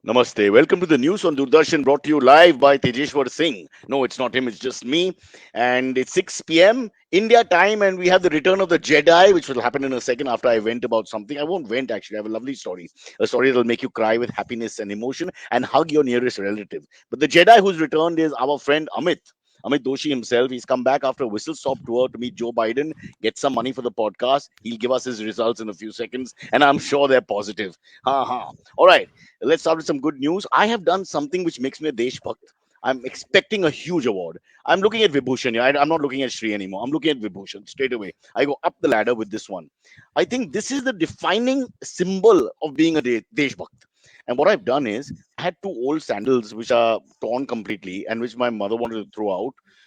Namaste. Welcome to the news on Doordarshan brought to you live by Tejeshwar Singh. No, it's not him, it's just me. And it's 6 p.m. India time, and we have the return of the Jedi, which will happen in a second after I vent about something. I won't vent, actually. I have a lovely story. A story that will make you cry with happiness and emotion and hug your nearest relative. But the Jedi who's returned is our friend Amit. Amit Doshi himself. He's come back after a whistle stop tour to meet Joe Biden, get some money for the podcast. He'll give us his results in a few seconds, and I'm sure they're positive. Ha ha. All right. Let's start with some good news. I have done something which makes me a Deshbhakt. I'm expecting a huge award. I'm looking at Vibhushan. I'm not looking at Shri anymore. I'm looking at Vibhushan straight away. I go up the ladder with this one. I think this is the defining symbol of being a Deshbhakt. And what I've done is I had two old sandals which are torn completely and which my mother wanted to throw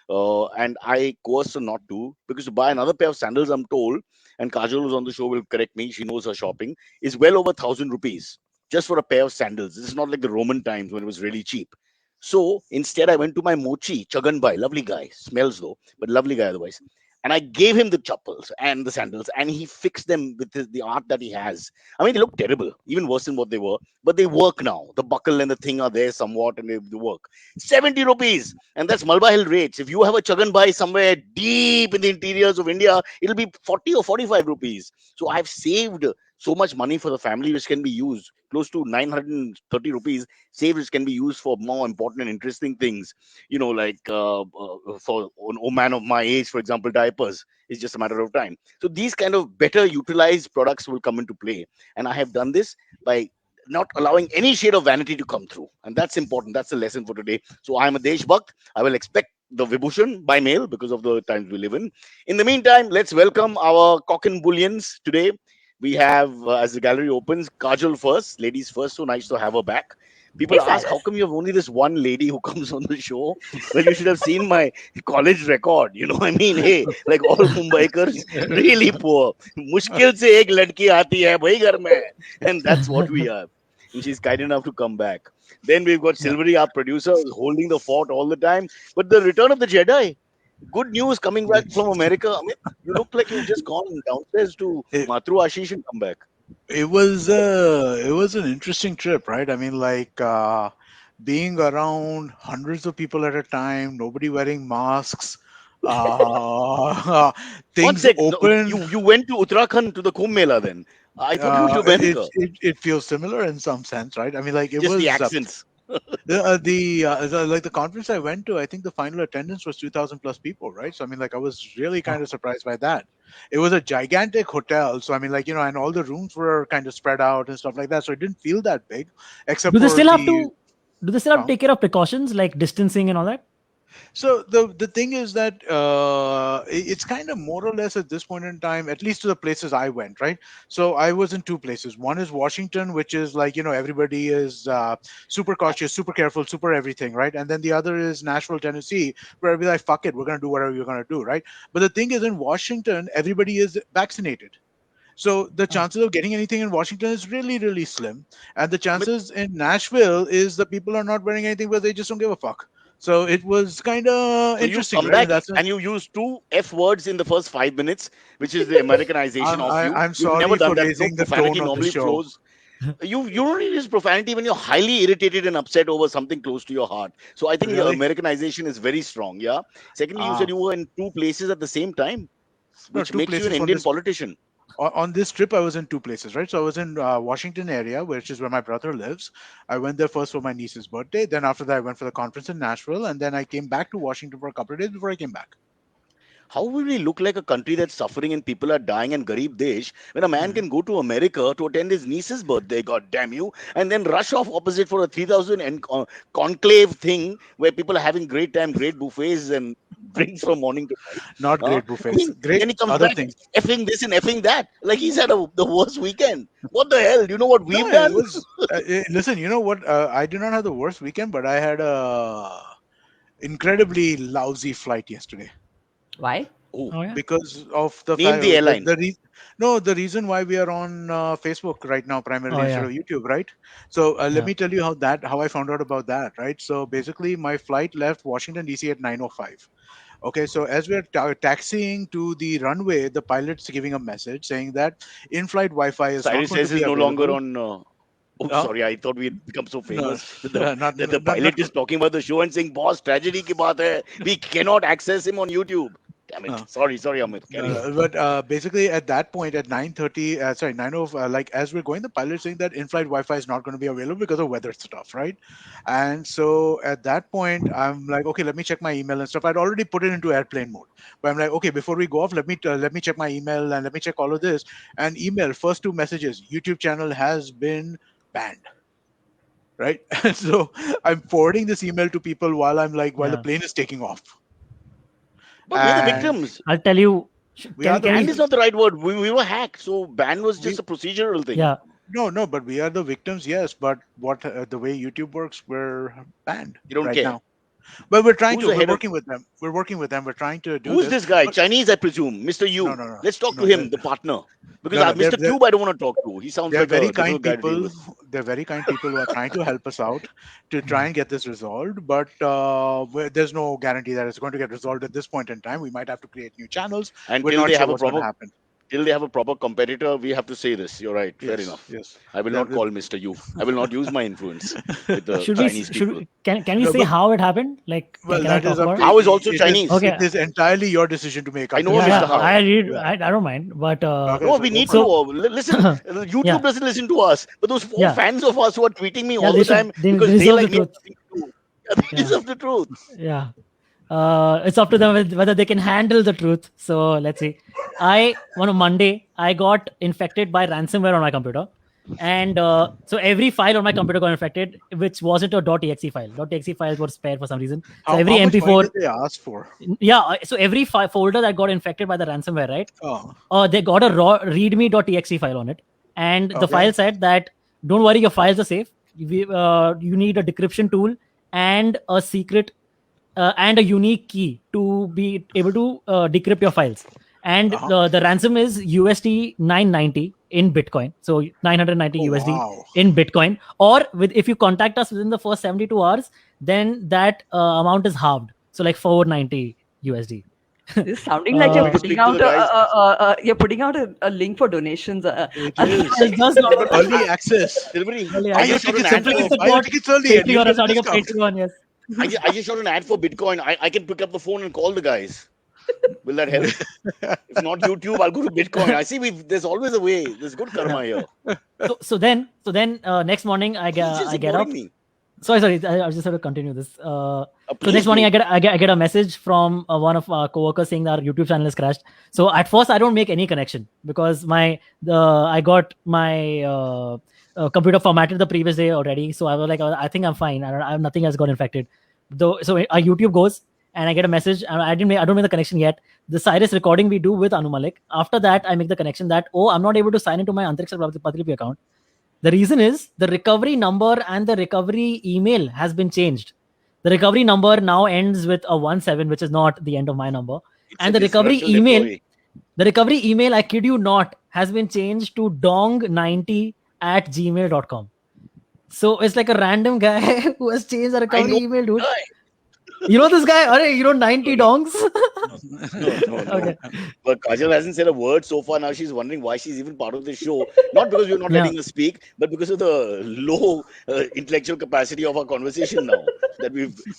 out. And I coerced her not to, because to buy another pair of sandals, I'm told, and Kajol, who's on the show, will correct me. She knows her shopping, is well over 1,000 rupees just for a pair of sandals. This is not like the Roman times when it was really cheap. So instead, I went to my mochi, Chagan Bhai, lovely guy, smells though, but lovely guy otherwise. And I gave him the chappals and the sandals, and he fixed them with the art that he has. I mean, they look terrible, even worse than what they were, but they work now. The buckle and the thing are there somewhat, and they work. 70 rupees, and that's Malba Hill rates. If you have a Chagan Bhai somewhere deep in the interiors of India, it'll be 40 or 45 rupees. So I've saved so much money for the family, which can be used close to 930 rupees saved, which can be used for more important and interesting things, like for a man of my age, for example, diapers. It's just a matter of time. So these kind of better utilized products will come into play, and I have done this by not allowing any shade of vanity to come through, and that's important. That's the lesson for today. So I'm a Deshbhakt. I will expect the Vibhushan by mail because of the times we live in. In the meantime, let's welcome our cock and bullions today. We have, as the gallery opens, Kajol first, ladies first. So nice to have her back. Hey, People ask, how Cyrus. come you have only this one lady who comes on the show? Well, you should have seen my college record. I mean, hey, like all Mumbaikars, really poor. मुश्किल से एक लड़की आती है भाई घर में, and that's what we are. And she's kind enough to come back. Then we've got Yeah. Silvery, our producer, who's holding the fort all the time. But the return of the Jedi, good news coming back from America. Amit, you look like you've just gone downstairs to It, Matru Ashish and come back. it was an interesting trip, right? I mean, like being around hundreds of people at a time, nobody wearing masks, uh, One things sec, no, open. you went to Uttarakhand to the Kumbh Mela then. I thought you went to It, America. it it feels similar in some sense, right? I mean, like it Just the was accents. like the conference I went to. I think the final attendance was 2,000 plus people, right? So I mean, like I was really kind of surprised by that. It was a gigantic hotel, so I mean, like and all the rooms were kind of spread out and stuff like that. So it didn't feel that big, except Do they for still have the. to? Do they still have to uh, take care of precautions like distancing and all that? So the thing is that it's kind of more or less at this point in time, at least to the places I went, right? So I was in two places. One is Washington, which is like everybody is super cautious, super careful, super everything, right? And then the other is Nashville, Tennessee, where everybody's like, fuck it, we're gonna do whatever you're gonna do, right? But the thing is, in Washington, everybody is vaccinated. So the Oh. chances of getting anything in Washington is really, really slim. And the Amit, chances in Nashville is the people are not wearing anything because they just don't give a fuck. So it was kind of so you've interesting, come right? In back that sense, and you used two F words in the first 5 minutes, which is the Americanization of you. I'm You've never sorry done for that. No raising the profanity tone of the normally show. flows. You don't use profanity when you're highly irritated and upset over something close to your heart. So I think your Really? Americanization is very strong. Yeah. Secondly, you said Ah, you were in two places at the same time, no, which two makes you an places on Indian this politician. on this trip. I was in two places, right? So I was in Washington area, which is where my brother lives. I went there first for my niece's birthday. Then after that, I went for the conference in Nashville, and then I came back to Washington for a couple of days before I came back. How will we look like a country that's suffering and people are dying and Garib Desh when a man can go to America to attend his niece's birthday, god damn you, and then rush off opposite for a 3,000 and conclave thing where people are having great time, great buffets and drinks from morning to night? Not Huh? great I buffets, mean, great then he comes other back things. effing this and effing that. Like he's had the worst weekend. What the hell? Do you know what No, we've it done? was. Listen, you know what? I did not have the worst weekend, but I had a incredibly lousy flight yesterday Why? Oh, Oh yeah. because of the name fact the airline. no, the reason why we are on Facebook right now Oh primarily instead yeah. of YouTube, right? So let Yeah. me tell you how I found out about that, right? So basically, my flight left Washington DC at 9:05. Okay, so as we're taxiing to the runway, the pilot's giving a message saying that in-flight Wi-Fi is not Cyrus going to says be is no longer available. on. Oh, Huh? sorry, I thought we had become so No, famous that not, that the not, pilot not, is talking about the show and saying, "Boss, tragedy ki baat hai. We cannot access him on YouTube." Damn it. uh, Sorry, Amit. Carry on. but basically at that point at 9:30, sorry, 9 like as we're going, the pilot's saying that in-flight Wi-Fi is not going to be available because of weather stuff, right? And so at that point, I'm like, okay, let me check my email and stuff. I'd already put it into airplane mode, but I'm like, okay, before we go off, let me check my email and let me check all of this. And email first two messages: YouTube channel has been banned. Right. And so I'm forwarding this email to people while the Yeah. plane is taking off. But we're the And victims. I'll tell you. we are the Can Banned is we? victims. not the right word. We were hacked. So ban was We just a procedural thing. Yeah. No, but we are the victims, yes. But what the way YouTube works, we're banned You don't right care. now. But we're trying Who's to. the We're head of working with them. We're working with them. We're trying to do Who's this. this guy? But Chinese, I presume. Mr. no, Yu. no, no, Let's talk to no. him, the partner. Because No. Mr. Cube, I don't want to talk to. He sounds They're like very a kind difficult guy to deal people. with. They're very kind people who are trying to help us out to try Mm. and get this resolved. But there's no guarantee that it's going to get resolved at this point in time. We might have to create new channels. And We're till not they sure have a what's going to proper happen. competitor, we have to say this. You're right. Fair Yes, enough. yes. I will That not will. call Mr. Yu. I will not use my influence with the Should we? Chinese people. Can we No, say but how it happened? Like, well, can I that is talk up about to it? How is also it is. Chinese? Okay. It is entirely your decision to make. I I know cannot. Yeah, Mr. yeah. How. I read. Yeah. I don't mind, but Okay, No, so we go need for to it. so listen. YouTube yeah, doesn't listen to us, but those four yeah, fans of us who are tweeting me yeah. all the time They because they deserve the like me have truth. nothing to do. Yeah, they Yeah, deserve the truth. yeah. It's up to them whether they can handle the truth. So let's see. On a Monday, I got infected by ransomware on my computer, and so every file on my computer got infected, which wasn't a .exe file. .exe files were spared for some reason. So every How much money MP4, did they ask for? yeah. So every folder that got infected by the ransomware, right? Oh, They got a raw readme.exe file on it, and the okay. file said that don't worry, your files are safe. You need a decryption tool and a secret and a unique key to be able to decrypt your files. And Uh-huh. the ransom is USD 990 in Bitcoin, so 990 Oh, USD wow. in Bitcoin. Or if you contact us within the first 72 hours, then that amount is halved, so like 490 USD. This is sounding like You want you're me to putting speak to the out guys? a link for donations. It I'll, is. I'll Just not But early access. Silvery, early I Buy your just access. shot an tickets ad Please for. early. Buy your support tickets early and you'll Patreon or get a starting a discount. Patreon. Yes. I just shot an ad for Bitcoin. I can pick up the phone and call the guys. Will that help? If not YouTube, I'll go to Bitcoin. I see there's always a way. There's good Yeah. karma here. So then next morning He's just I get up. ignoring me. Sorry, I just have to continue this. So Please next morning do. I get a message from one of our coworkers saying that our YouTube channel has crashed. So at first I don't make any connection because I got my computer formatted the previous day already. So I was like, I think I'm fine. Nothing has got infected. Though, so our YouTube goes and I get a message. And I don't make the connection yet. The Cyrus recording we do with Anu Malik. After that, I make the connection that I'm not able to sign into my Antariksh Patrilipi account. The reason is the recovery number and the recovery email has been changed. The recovery number now ends with a 17, which is not the end of my number. It's And a the recovery disgruntled email, employee. I kid you not, has been changed to dong90@gmail.com. So it's like a random guy who has changed the I recovery know email, dude. the guy. You know this guy? You know 90 dongs? No. Okay. But Kajol hasn't said a word so far. Now she's wondering why she's even part of the show. Not because we're not Yeah. letting her speak, but because of the low intellectual capacity of our conversation now. That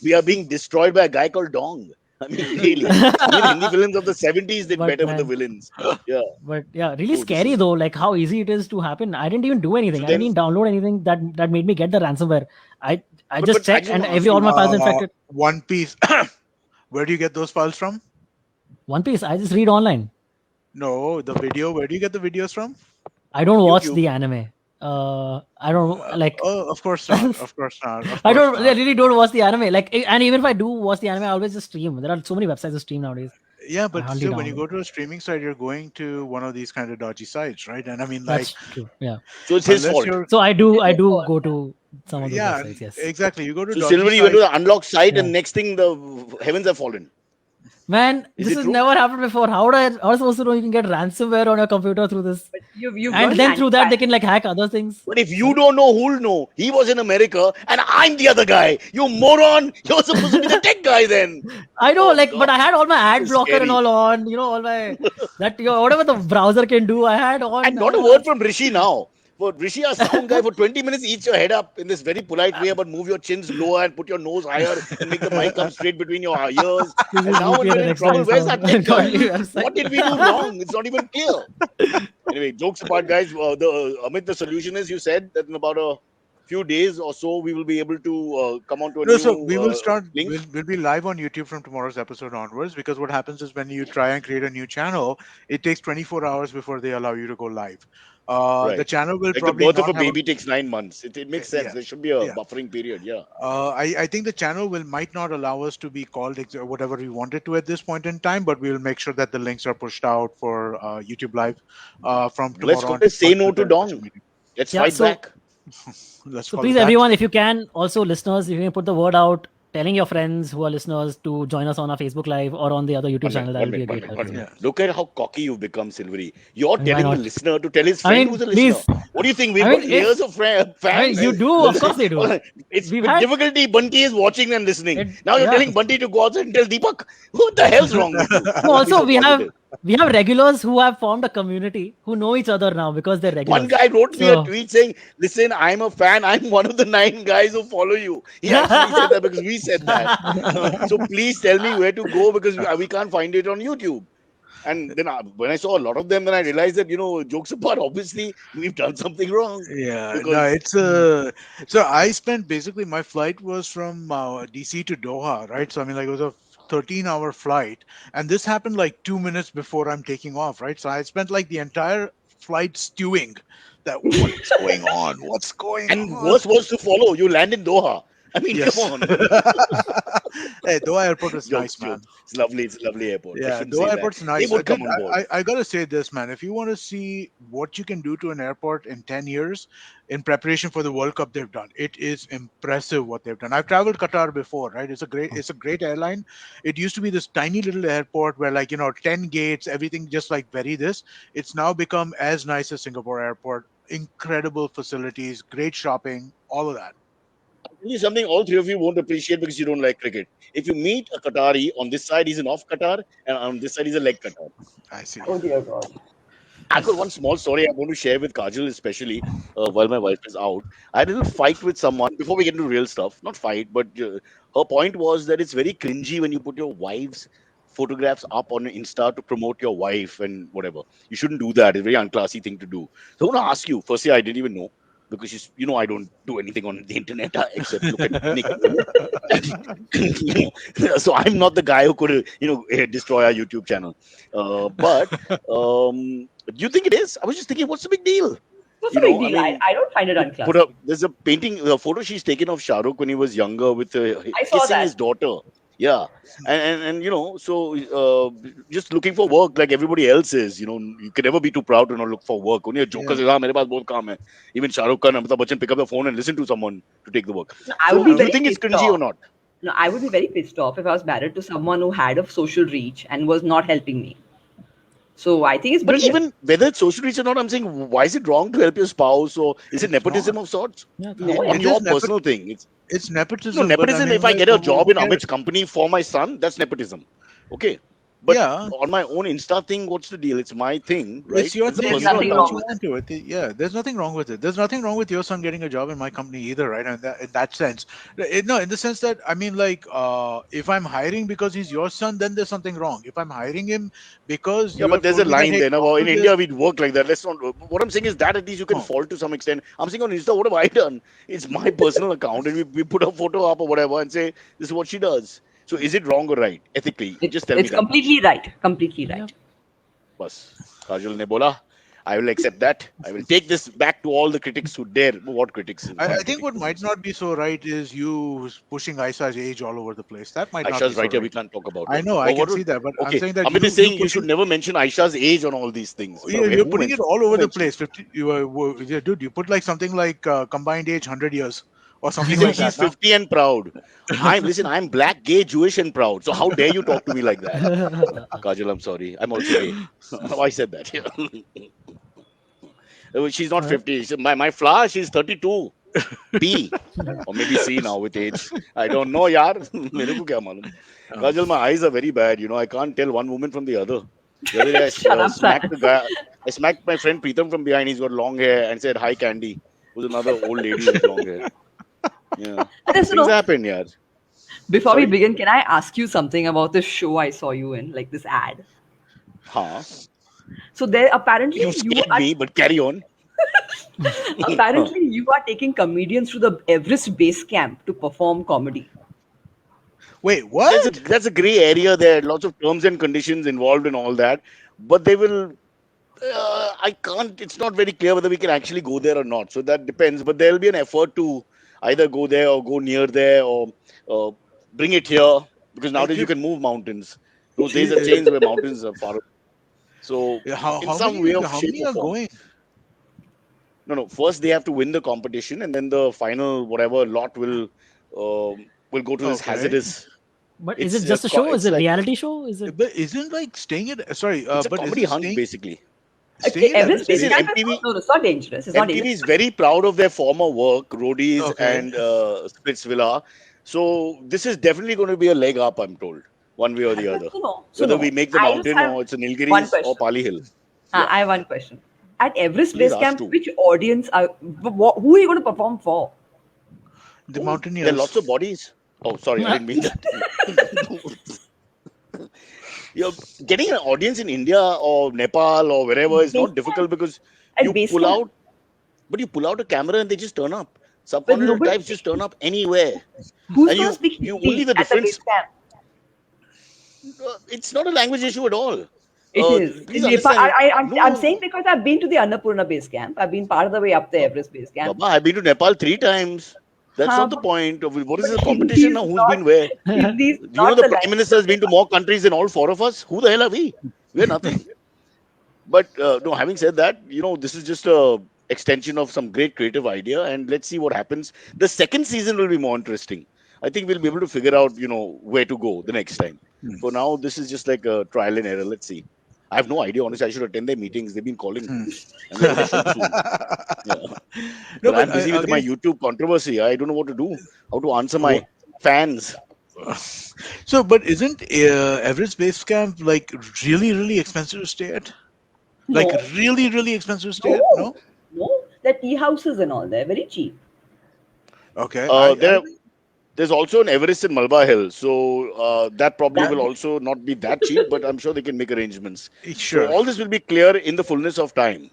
we are being destroyed by a guy called Dong. I mean, really. Even Hindi villains of the 70s did But better with the man, villains. Yeah. but yeah, really Oh, this scary is. though, like how easy it is to happen. I didn't even do anything. So I didn't then, even download anything that made me get the ransomware. I but just I checked just and want to ask all you. my files are infected. One Piece. Where do you get those files from? One Piece, I just read online. No, the video. Where do you get the videos from? I don't watch YouTube. the anime. I don't like. Oh, of course not. Of course not. Of I course I not. really don't watch the anime. Like, and even if I do watch the anime, I always just stream. There are so many websites to stream nowadays. Yeah, I but hardly still, when you download. go to a streaming site, you're going to one of these kind of dodgy sites, right? And I mean, like, That's true. Yeah. So it's his unless fault. you're, So I do It is go to some of those yeah, websites. Yes. exactly. You go to So dodgy Silvery, you went to sites. the unlocked site, Yeah. and next thing the heavens have fallen. Man, Is this it has true? never happened before. How am I supposed to know you can get ransomware on your computer through this? but you've And got then through that, they manufactured. can like hack other things. But if you Sorry? don't know, who'll know? He was in America, and I'm the other guy. You moron! You're supposed to be the tech guy then. I know, Oh like, God, but I had all my ad this is blocker and scary. all on, all my whatever the browser can do, I had on. And not a word from Rishi now. For Rishi, a sound guy, for 20 minutes, eat your head up in this very polite way, but move your chins lower and put your nose higher and make the mic come straight between your ears. This And is now when VPN we're and in extra trouble, where's sound. that tech guy? Totally website. What did we do wrong? It's not even clear. Anyway, jokes apart, guys. Amit, the solution is you said that in about a few days or so, we will be able to come on to a No, so new we will start. link. We'll be live on YouTube from tomorrow's episode onwards, because what happens is when you try and create a new channel, it takes 24 hours before they allow you to go live. The Right. channel will Like the probably birth of not a have baby takes 9 months. It makes sense. yeah, There should be a yeah. buffering period. Yeah. I think the channel might not allow us to be called whatever we wanted to at this point in time, but we will make sure that the links are pushed out for YouTube Live from Let's tomorrow on first say no to the social Dong. media. Let's Yeah, fight so back. Let's So call it please, that. everyone, if you can, also listeners, if you can put the word out, telling your friends who are listeners to join us on our Facebook Live or on the other YouTube channel, that will be a great help. Yeah. Look at how cocky you've become, Silvery. You're I mean, why telling the not? listener to tell his I friend mean, who's a listener. please. What do you think? We've I got mean, layers of I fans. mean, you do. Of course they do. It's We've with had difficulty. Bunty is watching and listening. it. Now you're Yeah. telling Bunty to go outside and tell Deepak. What the hell's wrong with you? No, Don't be also so we positive. have regulars who have formed a community who know each other now because they're regulars. One guy wrote me a So tweet saying, "Listen, I'm a fan. I'm one of the 9 guys who follow you." He actually said that because we said that. So please tell me where to go because we can't find it on YouTube. And then when I saw a lot of them, then I realized that, jokes apart, obviously we've done something wrong. Yeah, no, Because it's so I spent basically my flight was from DC to Doha, right? So I mean, like it was a 13-hour flight, and this happened like 2 minutes before I'm taking off, right? So I spent like the entire flight stewing that what's going on, what's going and on. worse was to follow. You land in Doha. I mean, Yes. come on. Hey, Doha Airport is Jokes, nice, man. jokes. It's lovely. It's a lovely airport. I Yeah, shouldn't say Doha that. Airport's They nice. would come on board. I gotta say this, man. If you want to see what you can do to an airport in 10 years in preparation for the World Cup they've done, it is impressive what they've done. I've traveled Qatar before, right? It's a great airline. It used to be this tiny little airport where 10 gates, everything just like very this. It's now become as nice as Singapore airport. Incredible facilities, great shopping, all of that. Tell you something all three of you won't appreciate because you don't like cricket. If you meet a Qatari, on this side he's an off Qatar, and on this side he's a leg Qatar. I see. Oh dear God. I got one small story I want to share with Kajol, especially while my wife is out. I had a little fight with someone before we get into real stuff. Not fight, but her point was that it's very cringy when you put your wife's photographs up on Insta to promote your wife and whatever. You shouldn't do that. It's a very unclassy thing to do. So I want to ask you. Firstly, I didn't even know because I don't do anything on the internet except look at naked women. So I'm not the guy who could destroy our YouTube channel. But do you think it is? I was just thinking, what's the big deal? What's You the big know, I deal? mean, I don't find it put unclassy. up. There's a painting, a photo she's taken of Shah Rukh when he was younger with I saw kissing his that. daughter. Yeah, and so just looking for work like everybody else is. You can never be too proud to not look for work. Only a joker Yeah. says, "Ah, मेरे पास बहुत काम है." Even Shah Rukh Khan, Amitabh Bachchan pick up the phone and listen to someone to take the work. No, I So would be do you very think it's pissed cringy or off. not? No, I would be very pissed off if I was married to someone who had a social reach and was not helping me. So I think it's But brilliant. even whether it's social reach or not, I'm saying, why is it wrong to help your spouse, or is it It's nepotism not. of sorts? Yeah, No, On It your is personal thing, it's no nepotism, but I nepotism. mean, If I like, get a job who in cares? Amit's company for my son, that's nepotism. Okay, but Yeah, on my own Insta thing, what's the deal? It's my thing, right? it's your It's a thing. There's You personal do nothing what account. wrong you with want it. to it. Yeah, there's nothing wrong with it. There's nothing wrong with your son getting a job in my company either, right? And in that sense, no, in the sense that I mean, like, if I'm hiring because he's your son, then there's something wrong. If I'm hiring him because Yeah, you but have there's a told me that, line hey, there. Now, talk in to this. India, we'd work like that. Let's not. What I'm saying is that at least you can Oh, fault to some extent. I'm saying on Insta, what have I done? It's my personal account, and we put a photo up or whatever and say this is what she does. So is it wrong or right ethically? Just tell me It's that much. completely right. Completely yeah. right. Bas. Kajol ne bola. I will accept that. I will take this back to all the critics who dare. What critics? I One think critic. what might not be so right is you pushing Aisa's age all over the place. That might not be Aisha's so right here. We right. can't talk about I her. know, I Well, can what see would? that, but I'm Okay, saying that Amit is you saying you pushing. should never mention Aisha's age on all these things. But You're who putting it mentioned? all Who over the mentioned? place. 50, yeah, dude, you put like something like combined age 100 years or She's something saying like she's that. Now, 50 and proud. I'm black, gay, Jewish, and proud. So how dare you talk to me like that? Kajal, I'm sorry. I'm also gay. I said that. Yeah. She's not All right. 50. My flower, she's 32. B. Or maybe C now with age. I don't know, yaar. मेरे को क्या मालूम? uh, Kajal, my eyes are very bad. I can't tell one woman from the other. The other day, I Shut up, smacked Cyrus. the guy. I smacked my friend Preetham from behind. He's got long hair and said, "Hi, Candy." Was another old lady with long hair. Yeah, these So things no, happen, yeah. before we Sorry, begin, can I ask you something about this show I saw you in, like this ad? huh? So there apparently You you scared are me, but carry on. Huh. apparently you are taking comedians to the Everest base camp to perform comedy. Wait, There's a what? that's a gray area there. Lots of terms and conditions involved in all that, but they will. I can't. It's not very clear whether we can actually go there or not. So that depends. But there will be an effort to either go there or go near there or uh, bring it here because nowadays you Dude, can move mountains. Those days have uh, changed where mountains are far. So how in how some many way of how shape many or are form. going? No. First they have to win the competition, and then the final whatever lot will go to this Okay, hazardous. But is it just a show? Is It's it like reality show? Is it? but isn't like staying at sorry, it's a but comedy isn't hunt basically. Okay, staying at Everest Everest base This is base? camp is MTV. not, no, it's not dangerous. It's not MTV dangerous. is very proud of their former work, Roadies Okay, and Splitsvilla. So this is definitely going to be a leg up, I'm told, one way or the other. So no, so Whether we no. make the I just mountain have or it's a one Nilgiris or question. Pali Hill. Yeah, I have one question. At Everest please base ask camp, too. which audience are who are you going to perform for? the Oh, there are mountaineers. lots of bodies. Oh, sorry, I didn't mean that. You're getting an audience in India or Nepal or wherever is Base not difficult camp. because At you base pull camp, out, but you pull out a camera and they just turn up. but Subcontinental nobody. types just turn up anywhere, Who's and going to speak you only Hindi the at the difference. base camp? It's not a language issue at all. It is. Please In Nepal, understand. I'm No, saying because I've been to the Annapurna base camp. I've been part of the way up the Everest base camp. Baba, I've been to Nepal 3 times. That's Huh, not the point. What is but the competition Hindi is now? Who's not been where? Hindi is Do you know not the the Prime language Minister of has been to Nepal. more countries than all four of us? Who the hell are we? We're nothing. But no, having said that, this is just a extension of some great creative idea, and let's see what happens. The second season will be more interesting. I think we'll be able to figure out, where to go the next time. Hmm. For now, this is just like a trial and error. Let's see. I have no idea. Honestly, I should attend their meetings. They've been calling. Hmm. I'm going to shoot soon. Yeah. No, But but I'm busy with my again, YouTube controversy. I don't know what to do. How to answer my fans. so but isn't Everest base camp like really really expensive to stay at? Like No, really really expensive to stay at? no, No. no. The tea houses and all, they're very cheap. Okay, Uh, I there, there's also an Everest in Malba Hill, so that probably That will also not be that cheap, but I'm sure they can make arrangements. So sure. all this will be clear in the fullness of time.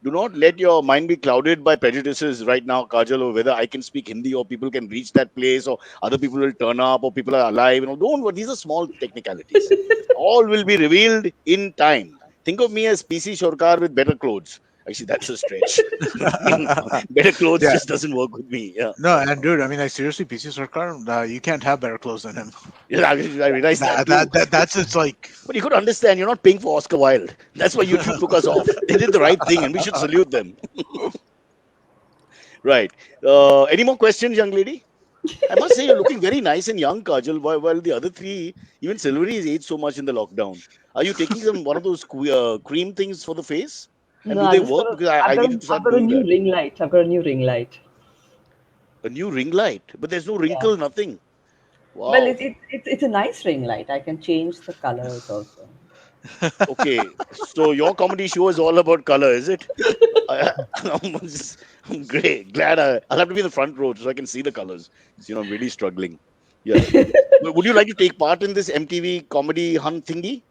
Do not let your mind be clouded by prejudices right now, Kajal, or whether I can speak Hindi or people can reach that place or other people will turn up or people are alive. Don't worry. These are small technicalities. All will be revealed in time. Think of me as PC Shorkar with better clothes. Actually, that's a stretch. Better clothes Yeah. just doesn't work with me. Yeah. No, and dude, I mean, like seriously, PC Sarkar, you can't have better clothes than him. Yeah, I realized that too. That's it's like But you could understand, you're not paying for Oscar Wilde. That's why YouTube took us off. They did the right thing, and we should salute them. Right. Any more questions, young lady? I must say, you're looking very nice and young, Kajal, while the other three, even Silvery, has aged so much in the lockdown. Are you taking one of those cream things for the face? And no, do I they just work? got a, Because I need to I've start got a doing new that. ring light. I've got a new ring light. A new ring light, but there's no Yeah. wrinkle, nothing. Well, Wow. it's a nice ring light. I can change the colors also. Okay. So your comedy show is all about color, is it? I, I'm great. Glad I'll have to be in the front row so I can see the colors. So, I'm really struggling. Yeah. Would you like to take part in this MTV comedy hunt thingy?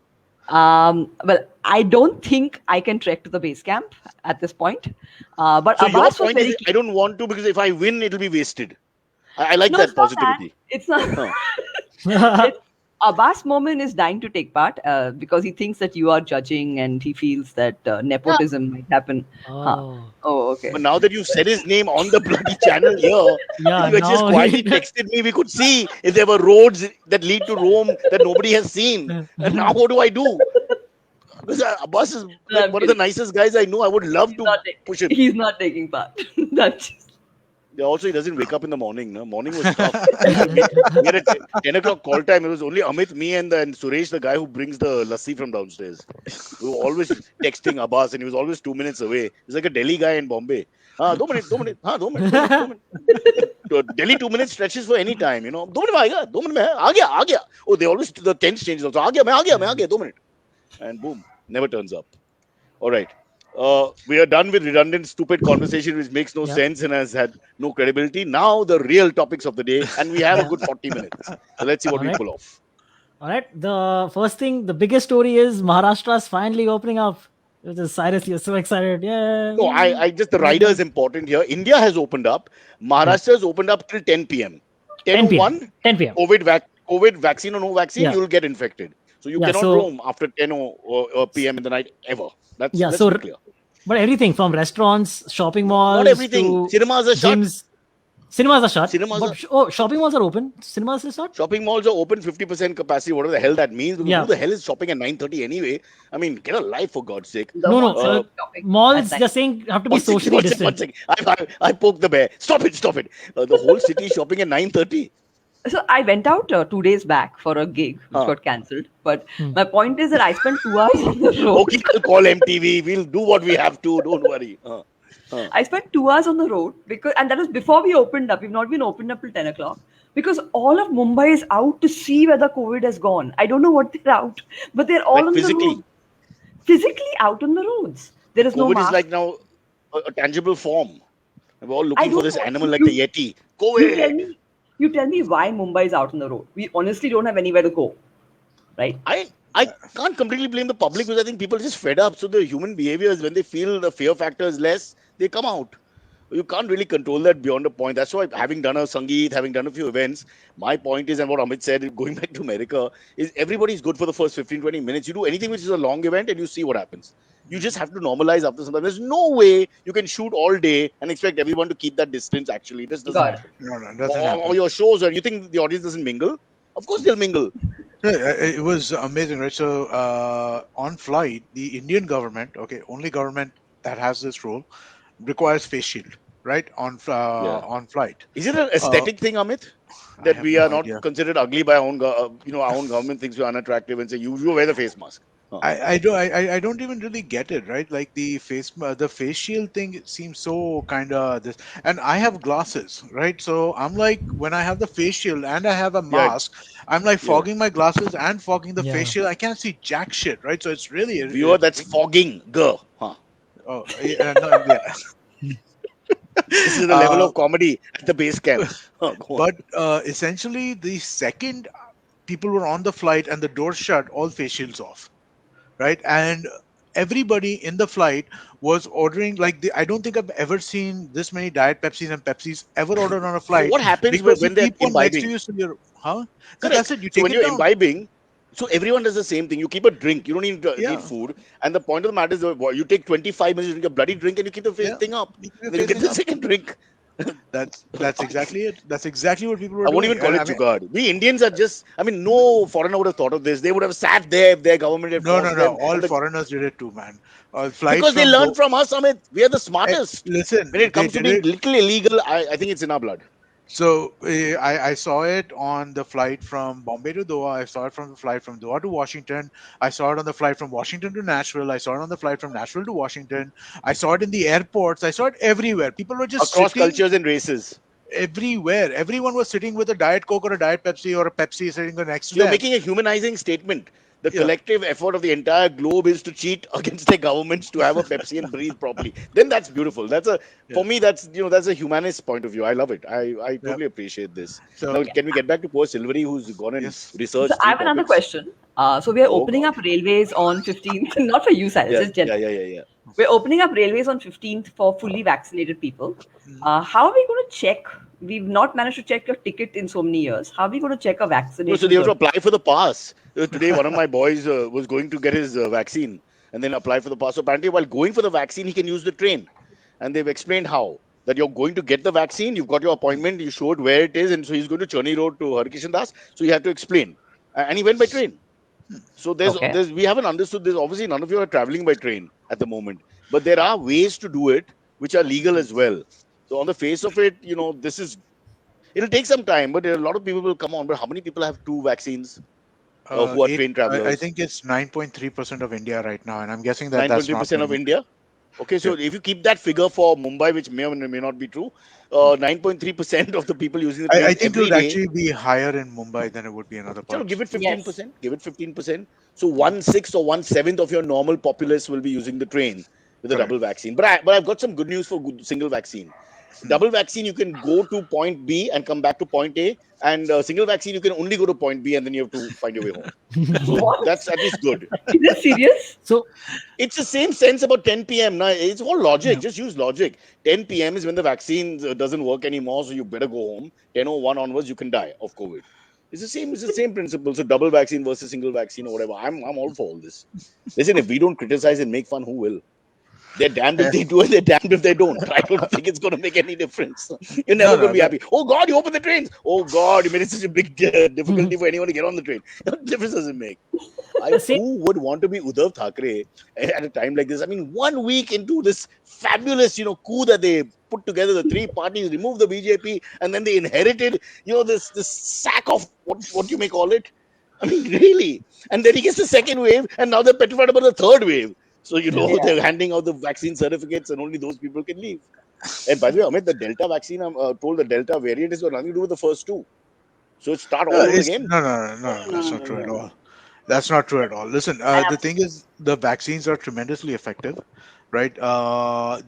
Well, I don't think I can trek to the base camp at this point. But So your Abbas was point very is I keen. don't want to because if I win, it'll be wasted. I like No, that it's not that. positivity. It's not. Huh. It, Abbas Momin is dying to take part because he thinks that you are judging and he feels that Yeah. nepotism might happen. Huh. Oh, Oh, But okay. now that you've said his name on the bloody channel here, if yeah. you had just Now, quietly texted me, we could see if there were roads that lead to Rome that nobody has seen. And now what do I do? Because Abbas is No, like I'm one of the kidding. nicest guys I know. I would love He's to not. push him. He's not taking part. That's Yeah, also, he doesn't wake up in the morning. No? Morning was tough. We had a 10 o'clock call time. It was only Amit, me, and Suresh, the guy who brings the lassi from downstairs. We were always texting Abbas, and he was always 2 minutes away. He's like a Delhi guy in Bombay. 2 minutes, 2 minutes. 2 minutes, 2 minutes, 2 minutes. Delhi 2 minutes stretches for any time, 2 minutes में आएगा, 2 minutes में है, आ गया. Oh, they always, the tense changes also. आ गया, मैं आ गया, 2 minutes. And boom, never turns up. All right. We are done with redundant, stupid conversation which makes no Yeah. sense and has had no credibility. Now the real topics of the day, and we have a Yeah. good 40 minutes. So let's see what All we right. pull off. All right. The first thing, the biggest story is Maharashtra's finally opening up. Which is Cyrus, you're so excited. Yeah. No, I just the rider is important here. India has opened up. Yeah. Maharashtra has opened up till 10 p.m. 10 p.m. 10:01, 10 p.m. COVID vaccine or no vaccine, Yeah. you'll get infected. So you Yeah. cannot So roam after 10 or p.m. in the night ever. yeah. Let's So be clear. but everything from restaurants, shopping Not malls everything. to Cinemas are shut. gyms, cinemas are shut. Cinemas But are shopping malls are open. Cinemas is shut. Shopping malls are open 50% capacity, whatever the hell that means. Because who Yeah. the hell is shopping at 9:30 anyway? I mean, get a life for God's sake. The No, no. malls are Uh, shopping Malls, at they're night. saying have to be one second, socially one second, one distant. second. I poked the bear. Stop it, stop it. The whole city is shopping at 9:30. So I went out 2 days back for a gig which Huh. got cancelled. But Hmm. my point is that I spent 2 hours on the road. Okay, I'll call MTV. We'll do what we have to. Don't worry. I spent 2 hours on the road because, and that was before we opened up. We've not been opened up till 10 o'clock because all of Mumbai is out to see whether COVID has gone. I don't know what they're out, but they're all Like on the physically, road, physically out on the roads. There is no COVID is mask. like now a tangible form. We're all I looking for don't this know. animal like the Yeti. You tell COVID. me, you tell me why Mumbai is out on the road. We honestly don't have anywhere to go, right? I can't completely blame the public because I think people are just fed up. So the human behavior is when they feel the fear factor is less, they come out. You can't really control that beyond a point. That's why, having done a Sangeet, having done a few events, my point is, and what Amit said, going back to America, is everybody's good for the first 15, 20 minutes. You do anything which is a long event and you see what happens. You just have to normalize after some time. There's no way you can shoot all day and expect everyone to keep that distance, actually. This doesn't Got it. happen. No, it doesn't Or happen. your shows, or you think the audience doesn't mingle? Of course they'll mingle. It was amazing, right? So on flight, the Indian government, okay, only government that has this rule, requires face shield, right? Yeah. On flight. Is it an aesthetic thing, Amit? I That have we no are not idea. considered ugly by our own, our own government thinks we're unattractive and say you wear the face mask. Huh. I don't even really get it, right? Like the face shield thing, it seems so kind of this. And I have glasses, right? So I'm like, when I have the face shield and I have a Yeah, mask, I'm like yeah. fogging my glasses and fogging the face Yeah. shield. I can't see jack shit, right? So it's really Viewer, that's irritating. fogging. Girl. Huh. Oh, yeah, no, yeah. This is the level Uh, of comedy at the base camp. Huh, go on. but essentially, the second people were on the flight and the doors shut, all face shields off, right? And everybody in the flight was ordering like I don't think I've ever seen this many Diet Pepsis and Pepsis ever ordered on a So flight what happens because you when they're keep one next to imbibing? you, so you're So that's Correct. it. You So take when it you're down. imbibing, so everyone does the same thing. You keep a drink. You don't need to eat Yeah, food. And the point of the matter is, you take 25 minutes to drink a bloody drink and you keep the yeah. thing up. You keep And your then you get facing the up. second drink. That's exactly it. That's exactly what people were I won't doing. even call And it I mean, jugaad. We Indians are just, I mean, no foreigner would have thought of this. They would have sat there if their government had no, no, forced no. them. All foreigners did it too, man. Flights Because they from learned from us, Amit. We are the smartest. listen, When it they comes to did being it. little illegal, I think it's in our blood. So I saw it on the flight from Bombay to Doha. I saw it from the flight from Doha to Washington. I saw it on the flight from Washington to Nashville. I saw it on the flight from Nashville to Washington. I saw it in the airports. I saw it everywhere. People were just Across sitting cultures and races. everywhere. Everyone was sitting with a Diet Coke or a Diet Pepsi or a Pepsi sitting next to So you're them. making a humanizing statement. The Yeah, collective effort of the entire globe is to cheat against their governments to have a Pepsi and breathe properly. Then that's beautiful. yeah, For me, that's a humanist point of view. I love it. I yeah. totally appreciate this. So Now, can we get back to poor Silvery, who's gone and yes, So researched I three have another topics? question. So we are Oh opening God. up railways on 15th, not for you, Cyrus, Yeah, just general. yeah. We're opening up railways on 15th for fully vaccinated people. How are we going to check? We've not managed to check your ticket in so many years. How are we going to check a No, so vaccination they have to certificate? apply for the pass. Today, one of my boys was going to get his vaccine and then apply for the pass. So apparently, while going for the vaccine, he can use the train. And they've explained how. That you're going to get the vaccine, you've got your appointment, you showed where it is, and so he's going to Churni Road to Harkishan Das. So you have to explain. And he went by train. So Okay. we haven't understood this. Obviously, none of you are traveling by train at the moment. But there are ways to do it which are legal as well. So on the face of it, it'll take some time, but a lot of people will come on. But how many people have two vaccines who are eight. train I travelers? think it's 9.3% of India right now, and I'm guessing that that's not 9.3% going of to. India. Okay, so Yeah. if you keep that figure for Mumbai, which may or may not be true, 9.3% of the people using the I train think it every would day. actually be higher in Mumbai than it would be in other Chalo, give parts. it Yes. 15%. Give it 15%. So 1/6 or 1/7 of your normal populace will be using the train. with a Correct. double vaccine. But I've got some good news for single vaccine. Double vaccine, you can go to point B and come back to point A, and single vaccine, you can only go to point B and then you have to find your way home. So What? that's at least good. Is it serious? So It's the same sense about 10 p.m. Now, it's all logic. yeah. Just use logic. 10 p.m. is when the vaccine doesn't work anymore, so you better go home. 10:01 onwards, you can die of COVID. It's the same. It's the same principle. So double vaccine versus single vaccine or whatever. I'm all for all this. Listen, if we don't criticize and make fun, who will? They're damned if they do and they're damned if they don't. I don't think it's going to make any difference. You're never going to be happy. Oh God, you opened the trains. Oh God, you made it such a big difficulty for anyone to get on the train. What difference does it make? Who would want to be Uddhav Thackeray at a time like this? I mean, 1 week into this fabulous, coup that they put together, the three parties removed the BJP, and then they inherited, this sack of what you may call it. I mean, really. And then he gets the second wave, and now they're petrified about the third wave. So, they're handing out the vaccine certificates, and only those people can leave. And by the way, Amit, the Delta vaccine, I'm told the Delta variant has got nothing to do with the first two. So it start all over again. No, that's not true at all. That's not true at all. Listen, the thing is, the vaccines are tremendously effective, right? Can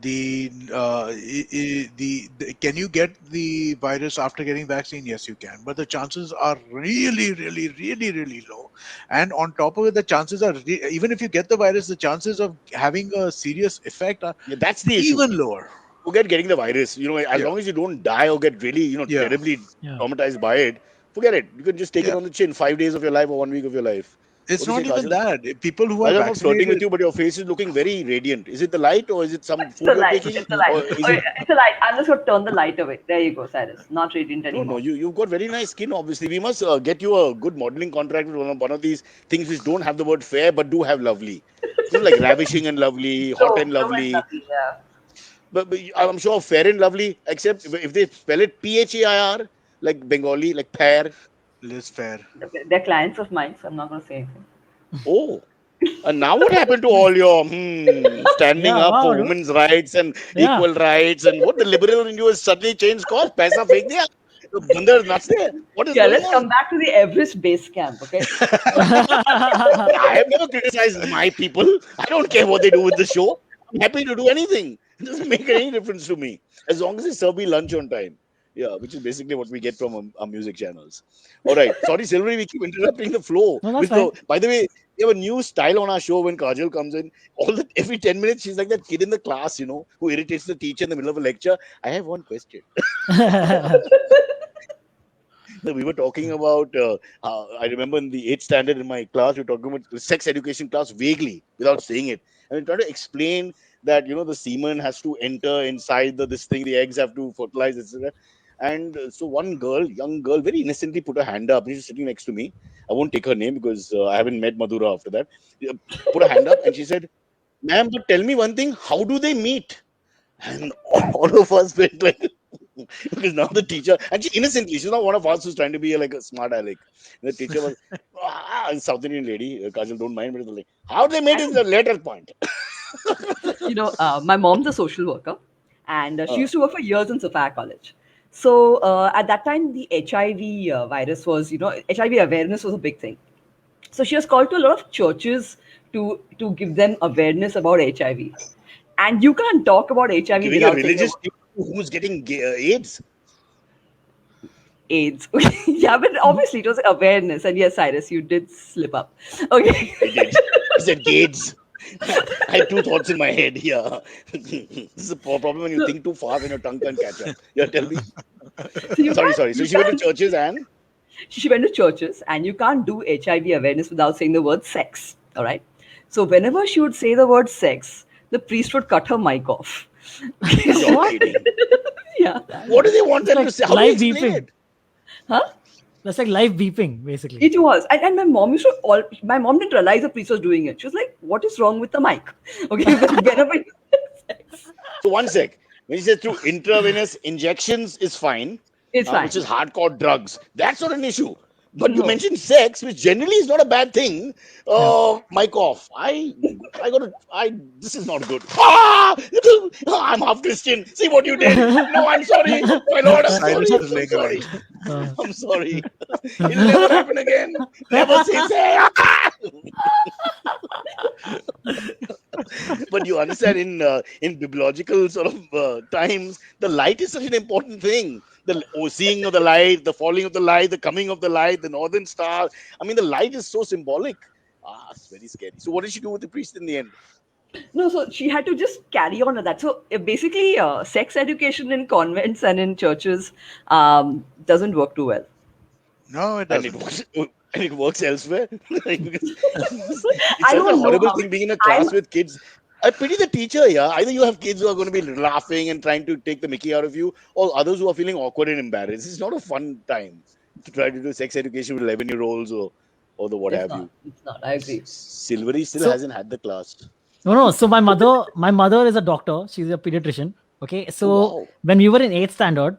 you get the virus after getting vaccine? Yes, you can, but the chances are really, really, really, really low. And on top of it, the chances are even if you get the virus, the chances of having a serious effect are That's the issue. even lower. Forget getting the virus. As long as you don't die or get really, terribly traumatized by it, forget it. You can just take it on the chin, 5 days of your life or 1 week of your life. It's not even that. People who are I'm not flirting with vaccinated. you, but your face is looking very radiant. Is it the light or is it some It's food the you're light. taking? It's the light. Or is Okay, it... it's a light. I'm just going to turn the light away. There you go, Cyrus. Not radiant anymore. No, you've got very nice skin, obviously. We must get you a good modeling contract with one of these things which don't have the word fair but do have lovely. Like ravishing and lovely, hot and lovely. Yeah. But I'm sure fair and lovely, except if they spell it P-H-A-I-R, like Bengali, like fair. Liz Fair. They're clients of mine, so I'm not going to say anything. Oh. And now what happened to all your standing up for women's rights and equal rights, and what the liberal in you has suddenly changed course? Paisa fake diya? Bandar nuts there. What is going let's on? come back to the Everest base camp, okay? I have never criticized my people. I don't care what they do with the show. I'm happy to do anything. It doesn't make any difference to me. As long as they serve me lunch on time. Yeah, which is basically what we get from our music channels. All right. Sorry, Silvery, we keep interrupting the flow. No, that's fine. By the way, we have a new style on our show when Kajol comes in. Every 10 minutes, she's like that kid in the class, who irritates the teacher in the middle of a lecture. I have one question. We were talking about, I remember in the 8th standard in my class, we were talking about the sex education class vaguely, without saying it. And we tried to explain that, the semen has to enter inside this thing, the eggs have to fertilize, etc. And so one young girl, very innocently put her hand up. She's sitting next to me. I won't take her name because I haven't met Madhura after that. Put her hand up and she said, "Ma'am, but tell me one thing, how do they meet?" And all of us went like, because now the teacher, and she innocently, she's not one of us who's trying to be like a smart aleck. The teacher was, South Indian lady, Kajal, don't mind, but it's like, how they made is the later point. My mom's a social worker, and she used to work for years in Sophia College. So at that time, the HIV virus was, HIV awareness was a big thing. So she was called to a lot of churches to give them awareness about HIV. And you can't talk about HIV Giving without a religious people who's getting AIDS. AIDS. Yeah, but obviously it was awareness. And yes, Cyrus, you did slip up. Okay. I did. I said AIDS. I had two thoughts in my head here. This is a problem when you think too fast and your tongue can't catch up. Yeah, tell me. Sorry. So she went to churches and? She went to churches, and you can't do HIV awareness without saying the word sex. All right. So whenever she would say the word sex, the priest would cut her mic off. You're kidding. Yeah. What do they want them to say? How do you explain beeping. it? Huh? That's like live beeping, basically. It was. And my mom my mom didn't realize the priest was doing it. She was like, what is wrong with the mic? Okay, whenever you sex. So one sec. When you say through intravenous injections is fine. It's fine. Which is hardcore drugs. That's not an issue. But you No. mentioned sex, which generally is not a bad thing. Mic off. This is not good. I'm half Christian. See what you did. No, I'm sorry. My Lord, I'm sorry. Cyrus is I'm laying a sorry. light. I'm sorry. It'll never happen again. Never say sex. But you understand, in bibliological sort of times, the light is such an important thing. The seeing of the light, the falling of the light, the coming of the light, the northern star. I mean, the light is so symbolic. It's very scary. So, what did she do with the priest in the end? No, so she had to just carry on with that. So basically, sex education in convents and in churches doesn't work too well. No, it And doesn't. it works elsewhere. Like, because it's I such a don't know horrible how thing being in a I'm- class with kids. I pity the teacher. Yeah, either you have kids who are going to be laughing and trying to take the Mickey out of you, or others who are feeling awkward and embarrassed. It's not a fun time to try to do sex education with 11-year-olds or the what It's have not. you. It's not. I agree. Silvery still So- hasn't had the class. No. So my mother is a doctor. She's a pediatrician. Okay. So Wow. when we were in 8th standard,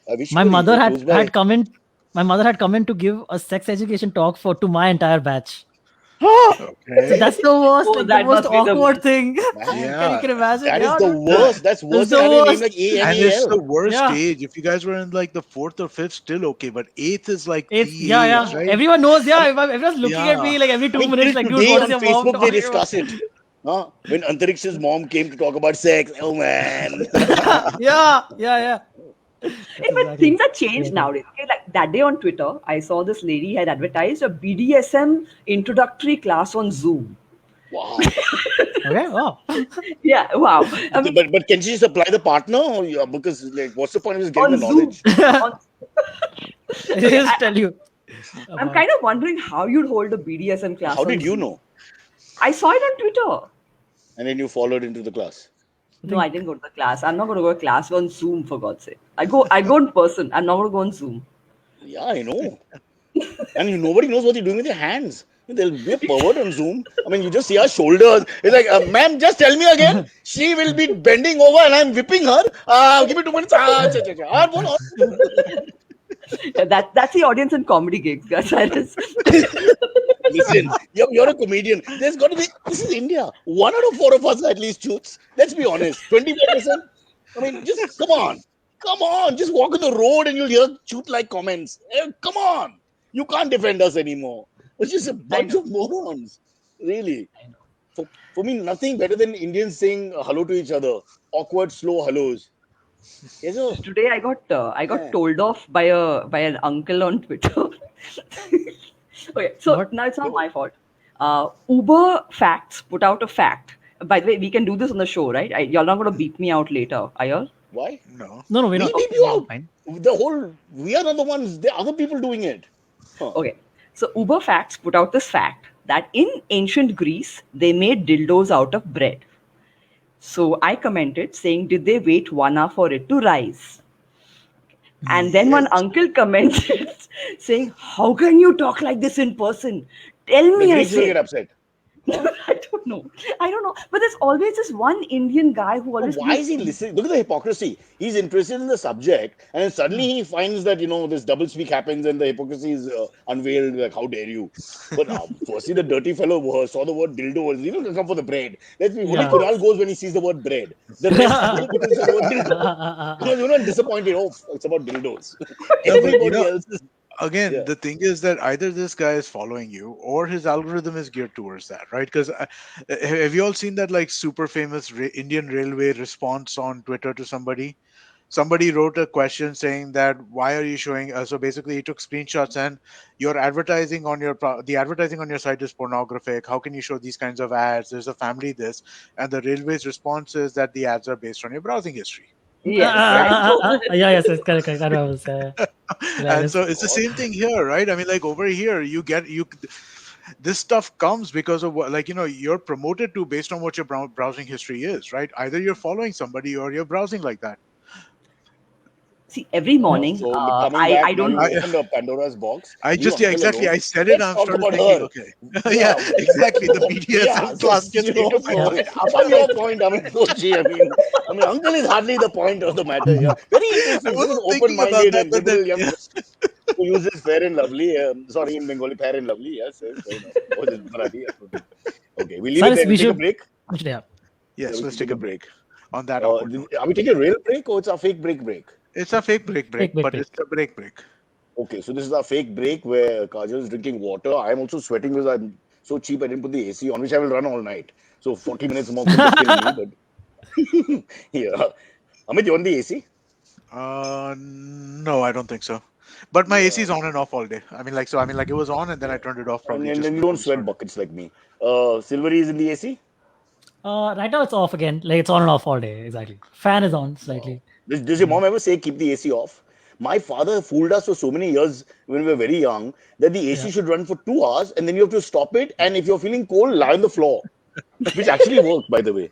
I wish my you were mother here, had close by. had come in. My mother had come in to give a sex education talk to my entire batch. So Okay. that's the worst, Oh, like, the that most must be the- awkward thing. Man, Yeah. Can you imagine? that is Yeah, the dude. worst. That's worse the than having a name worst. like And it's the ANEL. worst Yeah. age. If you guys were in like the 4th or 5th, still okay. But 8th is like It's the yeah. age, right? Everyone knows. Yeah, everyone's looking at me Yeah. like every I 2 mean, minutes, till like, dude, today what is on your mom Facebook they talking about? discuss it. When Antariksh's mom came to talk about sex. Oh man. Yeah. But things are changed nowadays. Okay, like that day on Twitter, I saw this lady had advertised a BDSM introductory class on Zoom. Wow. Okay. Wow. Yeah, wow. I mean, But can she just apply the partner? Or, because like, what's the point of just getting on the Zoom. knowledge? On- Just tell you. I'm kind of wondering how you'd hold a BDSM class. How on did you Zoom. know? I saw it on Twitter. And then you followed into the class. No, I didn't go to the class. I'm not going to go to class on Zoom, for God's sake. I go in person. I'm not going to go on Zoom. Yeah, I know. And nobody knows what you're doing with your hands. There'll be a pervert on Zoom. I mean, you just see her shoulders. It's like, ma'am, just tell me again. She will be bending over and I'm whipping her. Give me 2 minutes. Yeah, that's the audience in comedy gigs, guys. Listen, you're a comedian. There's got to be. This is India. 1 out of 4 of us are at least shoots. Let's be honest. 25%. I mean, just come on. Come on. Just walk on the road and you'll hear shoot-like comments. Come on. You can't defend us anymore. It's just a bunch of morons. Really. For me, nothing better than Indians saying hello to each other. Awkward, slow hellos. Yes, sir. Today I got told off by an uncle on Twitter. Okay, so What? now it's not my fault. Uber Facts put out a fact. By the way, we can do this on the show, right? Y'all not going to beep me out later, are y'all? Why? No. No, we're We not. beep you out. Fine. We are not the ones. There are other people doing it. Okay, so Uber Facts put out this fact that in ancient Greece, they made dildos out of bread. So I commented saying, did they wait 1 hour for it to rise? And then one uncle commented saying, how can you talk like this in person? Tell The me, I Greeks will say. get upset. I don't know. But there's always this one Indian guy who always. Why is he listening? Look at the hypocrisy. He's interested in the subject, and then suddenly he finds that this double speak happens, and the hypocrisy is unveiled. Like, how dare you? But firstly, the dirty fellow saw the word dildo. He will come for the bread. Let's be. Only Yeah. Kunal goes when he sees the word bread. The rest of the people say the word dildo. Because you're not disappointed. Oh, it's about dildos. Everybody else is. Again, Yeah. the thing is that either this guy is following you or his algorithm is geared towards that, right? Because have you all seen that like super famous Indian Railway response on Twitter to somebody? Somebody wrote a question saying that why are you showing? So basically, he took screenshots and your advertising on the advertising on your site is pornographic. How can you show these kinds of ads? There's a family this, and the Railway's response is that the ads are based on your browsing history. Yes. Yes, correct. I was, And so it's the same thing here, right? I mean, like over here, this stuff comes because of what, like, you're promoted to based on what your browsing history is, right? Either you're following somebody or you're browsing like that. See, every morning, So coming back, I now don't. you opened a Pandora's box. Leave uncle Exactly. alone. I said it. Let's I'm talk started about thinking, her. okay. Yeah, exactly. The BDSM class gets me to So upon your point, I mean, uncle is hardly the point of the matter. Yeah, very I interesting. This is wasn't thinking about open-minded that, and but liberal then, young. yeah. who uses fair and lovely. Sorry, in Bengali, fair and lovely. Yes, yes, fair enough. Oh, this is Marathi. Yes, okay. Okay, we leave it Cyrus, there. we We'll take a should. break. We should, yeah. Yeah, Yes, we let's should take a break on that awkward note. Are we taking a real break or it's a fake break? It's a fake break, Fake break. but it's a break. Okay, so this is our fake break where Kajol is drinking water. I am also sweating because I'm so cheap I didn't put the AC on, which I will run all night. So 40 minutes more could kill me, but yeah. Amit, you on the AC? No, I don't think so. But my AC is on and off all day. I mean, like it was on and then I turned it off probably And just then you before don't we sweat started. buckets like me. Silvery is in the AC? Right now it's off again. Like it's on and off all day. Exactly. Fan is on slightly. Does your mom ever say keep the AC off? My father fooled us for so many years when we were very young that the AC should run for 2 hours and then you have to stop it. And if you're feeling cold, lie on the floor, which actually worked, by the way.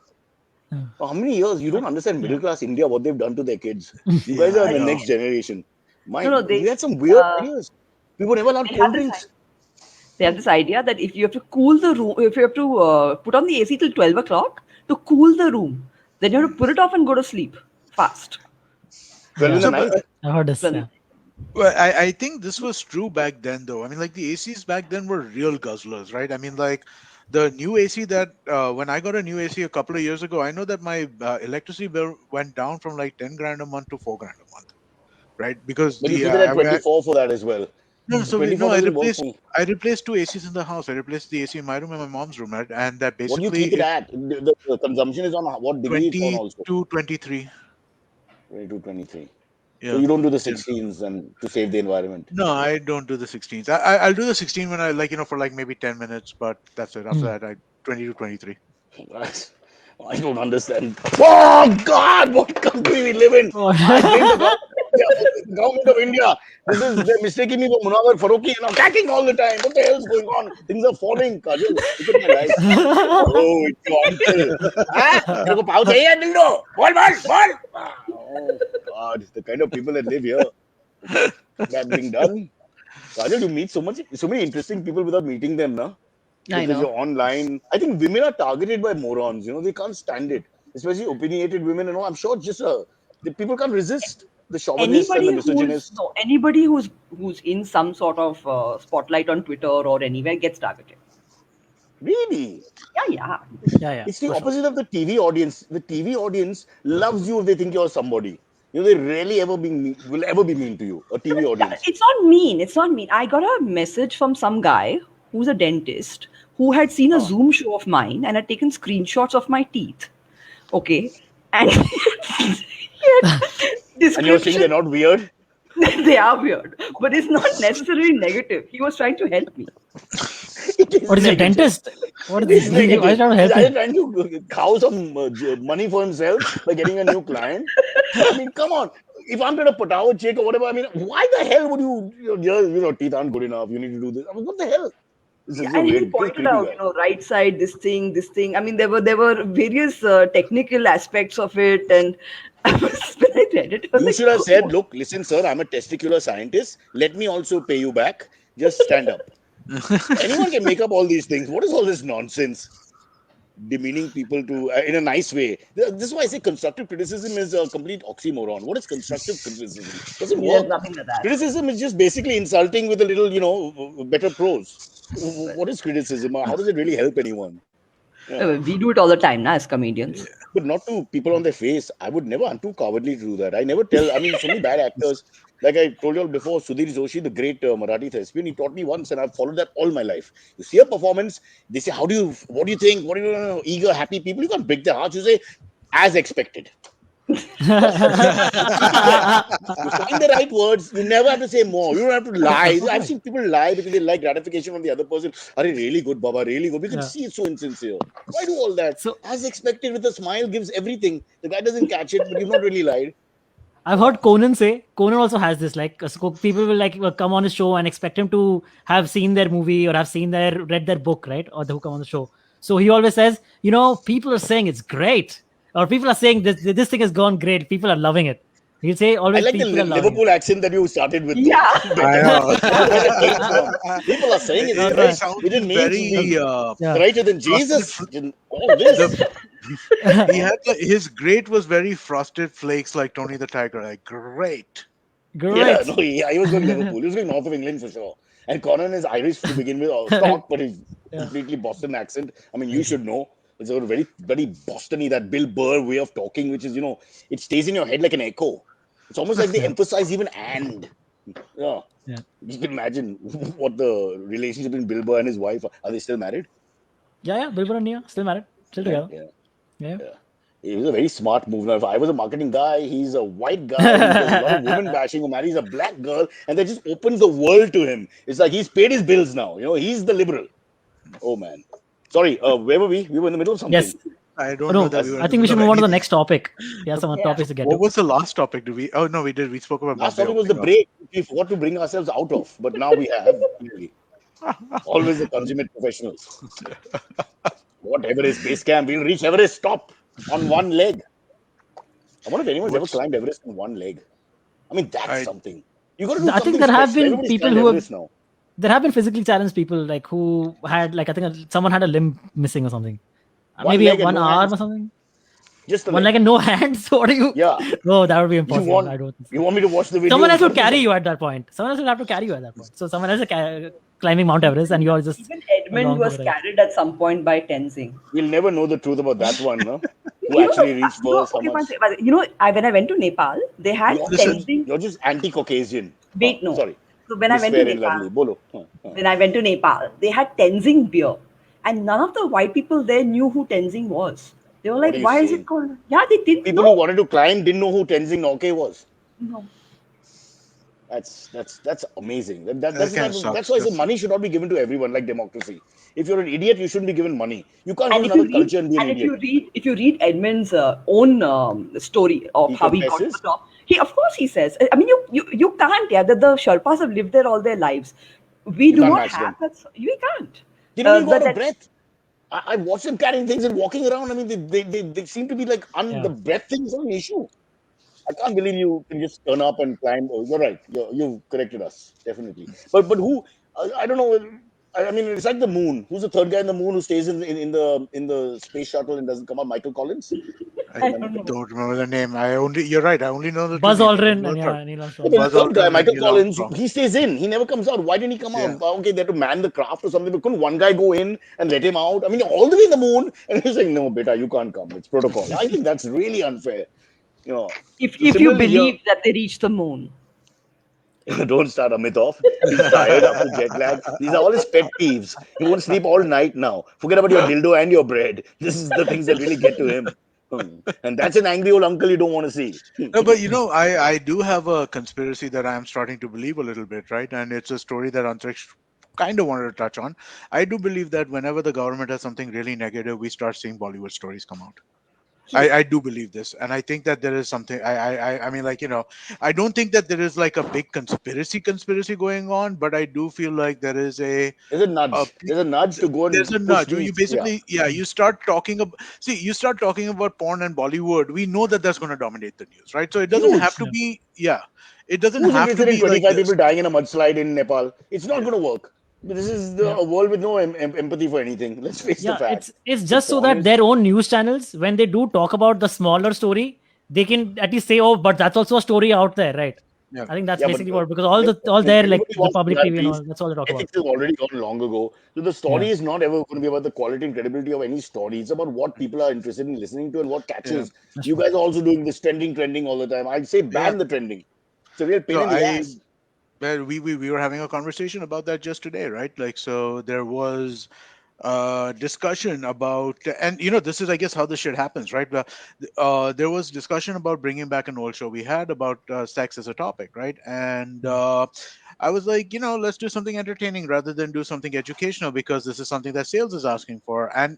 How many years? You don't understand middle class India, what they've done to their kids. You guys are I the know. next generation. No, We had some weird ideas. We were never allowed they cold had this drinks. They have this idea that if you have to cool the room, if you have to put on the AC till 12 o'clock to cool the room, then you have to put it off and go to sleep fast. 12 in the night. I heard this. Yeah. Well, I think this was true back then, though. I mean, like the ACs back then were real guzzlers, right? I mean, like the new AC that when I got a new AC a couple of years ago, I know that my electricity bill went down from like 10 grand a month to 4 grand a month, right? Because But you the keep it at 24 for that as well. no, so 24 I doesn't work for me. replaced two ACs in the house. I replaced the AC in my room and my mom's room, right? And that What do you basically keep it at? The consumption is on what degree it's on also? 22, 23. 22, 23. Yeah. So you don't do the 16s and to save the environment. No, I don't do the 16s. I'll do the 16 when I for like maybe 10 minutes, but that's it. After that, I 20 to 23. I don't understand. Oh God, what country we live in? I blame the government of India. They're mistaking me for Munawar Farooqui and I'm attacking all the time. What the hell is going on? Things are falling. Kajol, look at my life. Oh, it's your uncle. मेरे को पाव चाहिए dildo. Ball. Oh God, the kind of people that live here. That being done. Kajol, you meet so many interesting people without meeting them, na? I Because know. you're online. I think women are targeted by morons. They can't stand it. Especially opinionated women. I'm sure just the people can't resist the chauvinists and the misogynists. Anybody who's in some sort of spotlight on Twitter or anywhere gets targeted. Really? Yeah. It's the opposite of the TV audience. The TV audience loves you if they think you're somebody. They rarely will ever be mean to you. A TV audience. It's not mean. I got a message from some guy who's a dentist who had seen a Zoom show of mine and had taken screenshots of my teeth. Okay. And And you're saying they're not weird? They are weird, but it's not necessarily negative. He was trying to help me. What is a dentist? What is this? Why is trying to help Is he you? trying to cow some money for himself by getting a new client? I mean, come on. If I'm going to put out a check or whatever, I mean, why the hell would your teeth aren't good enough? You need to do this. I mean, what the hell? This is so And he weird. pointed out, right side, this thing. I mean, there were various technical aspects of it, and when I read it, I was You like, should have said, look, listen, sir, I'm a testicular scientist. Let me also pay you back. Just stand up. Anyone can make up all these things. What is all this nonsense? Demeaning people to in a nice way. This is why I say constructive criticism is a complete oxymoron. What is constructive criticism? Doesn't There's work. nothing like that. Criticism is just basically insulting with a little, better prose. What is criticism? How does it really help anyone? We do it all the time now as comedians. But not to people on their face. I would never. I'm too cowardly to do that. I never tell. I mean, so many bad actors. Like I told you all before, Sudhir Joshi, the great Marathi thespian, he taught me once, and I've followed that all my life. You see a performance, they say, what do you think? What do you eager, happy people? You can't break their hearts. You say, as expected. You find the right words. You never have to say more. You don't have to lie. I've seen people lie because they like gratification from the other person. Are really good, Baba? Really good? We can see it's so insincere. Why do all that? So, as expected, with a smile, gives everything. The guy doesn't catch it, but you've not really lied. I've heard Conan also has this, like, so people will come on his show and expect him to have seen their movie or have read their book, right? Or who come on the show. So he always says, people are saying it's great. Or people are saying this thing has gone great. People are loving it. He'll say always. I like the Liverpool accent that you started with. Yeah. People are saying it's great. We didn't mean greater than Jesus. All this. His great was very frosted flakes like Tony the Tiger. Like, great. Yeah, Great. no, he was going Liverpool. He was going north of England for sure. And Conan is Irish to begin with, or stock, but he's Yeah. completely Boston accent. I mean, you Right. should know. It's a very, very Bostony, that Bill Burr way of talking, which is, it stays in your head like an echo. It's almost like they Yeah. emphasize even and. Yeah. Yeah. You can imagine what the relationship between Bill Burr and his wife are. Are they still married? Yeah. Bilbo and Nia still married, still Yeah. together. Yeah. Yeah. Yeah. It was a very smart move. Now, if I was a marketing guy, he's a white guy who does a lot of women bashing, who marries a black girl, and that just opens the world to him. It's like he's paid his bills now. He's the liberal. Oh man. Sorry, where were we? We were in the middle of something. Yes. I Oh, don't know no, that we were I in the think we should middle move of on to the anything. next topic. Yeah, some other Yeah. topics to get What to. was the last topic? Did we? Oh no, we did. We spoke about Last Bombay topic was the opening break. We forgot to bring ourselves out of, but now we have. Clearly. up. Always the consummate professionals. What Everest base camp? We'll reach Everest top on one leg. I wonder if anyone's ever What's climbed Everest on one leg. I mean, that's I? something. You got to do I think something there have special. been Everybody's people climbed who have Everest now. there have been physically challenged people like who had like I think someone had a limb missing or something. One Maybe leg and one no arm hands. or something. Just a One leg. leg and no hands. So what do you? Yeah. No, that would be You impossible. I don't think you so. want me to watch the video? Someone else in would front of carry you? you at that point. Someone else would have to carry you at that point. So someone else is climbing Mount Everest and you're just Even Edmund along was for the ride. carried at some point by Tenzing. We'll never know the truth about that one, no? Who You know, actually reached first? How okay, much? when I went to Nepal, they had Listen. Tenzing. You're just anti-Caucasian. Wait, no. Sorry. So when I Miss went to Fair and Nepal, Lovely. Bolo. when I went to Nepal, they had Tenzing beer, and none of the white people there knew who Tenzing was. They were What like, are you "Why is saying? it called?" Yeah, they didn't People who know. wanted to climb didn't know who Tenzing Norgay was. No. That's amazing. That's That the kind type of of, that's sucks. why I say money should not be given to everyone like democracy. If you're an idiot, you shouldn't be given money. You can't go And to if you another read, culture and be an and idiot. if you read Edmund's own story of He how he got to the confesses. top, of course he says. I mean, you can't. Yeah, the Sherpas have lived there all their lives. We You do can't not match have them. that. We can't. They don't even go But out of that breath. I watch them carrying things and walking around. I mean, they seem to be like Yeah. the breath thing is not an issue. I can't believe you can just turn up and climb. Oh, you're right. You've corrected us definitely. But who? I don't know. I mean, it's like the moon. Who's the third guy in the moon who stays in the space shuttle and doesn't come out? Michael Collins. I I Remember don't that? know. don't remember the name. You're right. I only know the two Buzz names. I don't Aldrin know and the third. yeah, Neil Yeah, Armstrong. but the Buzz third guy, Aldrin and Michael Neil Collins, Armstrong. he stays in. He never comes out. Why didn't he come out? Yeah. Okay, they had to man the craft or something. But couldn't one guy go in and let him out? I mean, all the way in the moon, and he's like, "No, beta, you can't come. It's protocol." I think that's really unfair. So If you similarly here, believe that they reached the moon. don't start Amit off. He's tired after jet lag. These are all his pet peeves. He won't sleep all night now. Forget about your dildo and your bread. This is the things that really get to him. And that's an angry old uncle you don't want to see. No, but I do have a conspiracy that I'm starting to believe a little bit, right? And it's a story that Antariksh kind of wanted to touch on. I do believe that whenever the government has something really negative, we start seeing Bollywood stories come out. I do believe this, and I think that there is something. I mean, like I don't think that there is like a big conspiracy going on, but I do feel like there is There's a a nudge. There's a nudge to go there's and a push nudge. You these. Yeah. basically, yeah, you start talking about. See, you start talking about porn and Bollywood. We know that that's going to dominate the news, right? So it doesn't have Huge. to Yeah. be. Yeah, it doesn't Who's have to interested in be like 25 this. people dying in a mudslide in Nepal? It's not Yeah. going to work. This is Yeah. a world with no empathy for anything. Let's face the Yeah, facts. it's But just so porn that is. their own news channels, when they do talk about the smaller story, they can at least say, "Oh, but that's also a story out there," right? Yeah. I think that's Yeah, but basically what because all let- the all there like everybody wants Republic TV and TRPs. all that's all they talk about. Ethics has already gone long ago. So the Yeah, story is not ever going to be about the quality and credibility of any story. It's about what people are interested in listening to and what Yeah. catches. that's You true. guys are also doing this trending all the time. I'd say Yeah. ban the trending. It's a real pain So in the ass. well, we were having a conversation about that just today, right? Like, so there was discussion about, and this is, I guess, how this shit happens, right? There was discussion about bringing back an old show we had about sex as a topic, right? And I was like, let's do something entertaining rather than do something educational because this is something that sales is asking for, and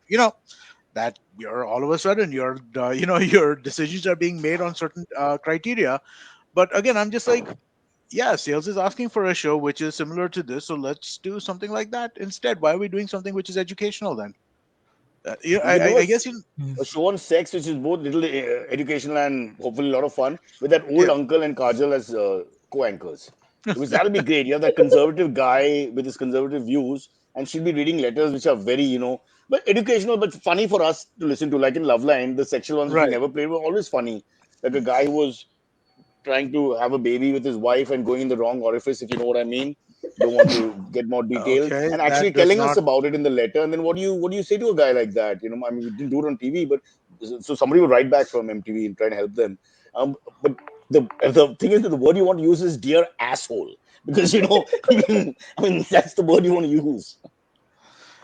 that you're all of a sudden your decisions are being made on certain criteria. But again, I'm just like, yeah, sales is asking for a show which is similar to this, so let's do something like that instead. Why are we doing something which is educational then? You can do I guess Mm. a show on sex, which is both little educational and hopefully a lot of fun, with that old yeah. uncle and Kajol as co-anchors. Because that'll be great. You have that conservative guy with his conservative views, and she'll be reading letters which are very, but educational, but funny for us to listen to. Like in Loveline, the sexual ones which we Right. never played were always funny. Like a guy who was trying to have a baby with his wife and going in the wrong orifice, if you know what I mean. Don't want to get more detailed, Okay, and that actually does telling us not. about it in the letter. And then what do you say to a guy like that? I mean, we didn't do it on TV, but so somebody would write back from MTV and try to help them. But the thing is that the word you want to use is dear asshole, because I mean that's the word you want to use.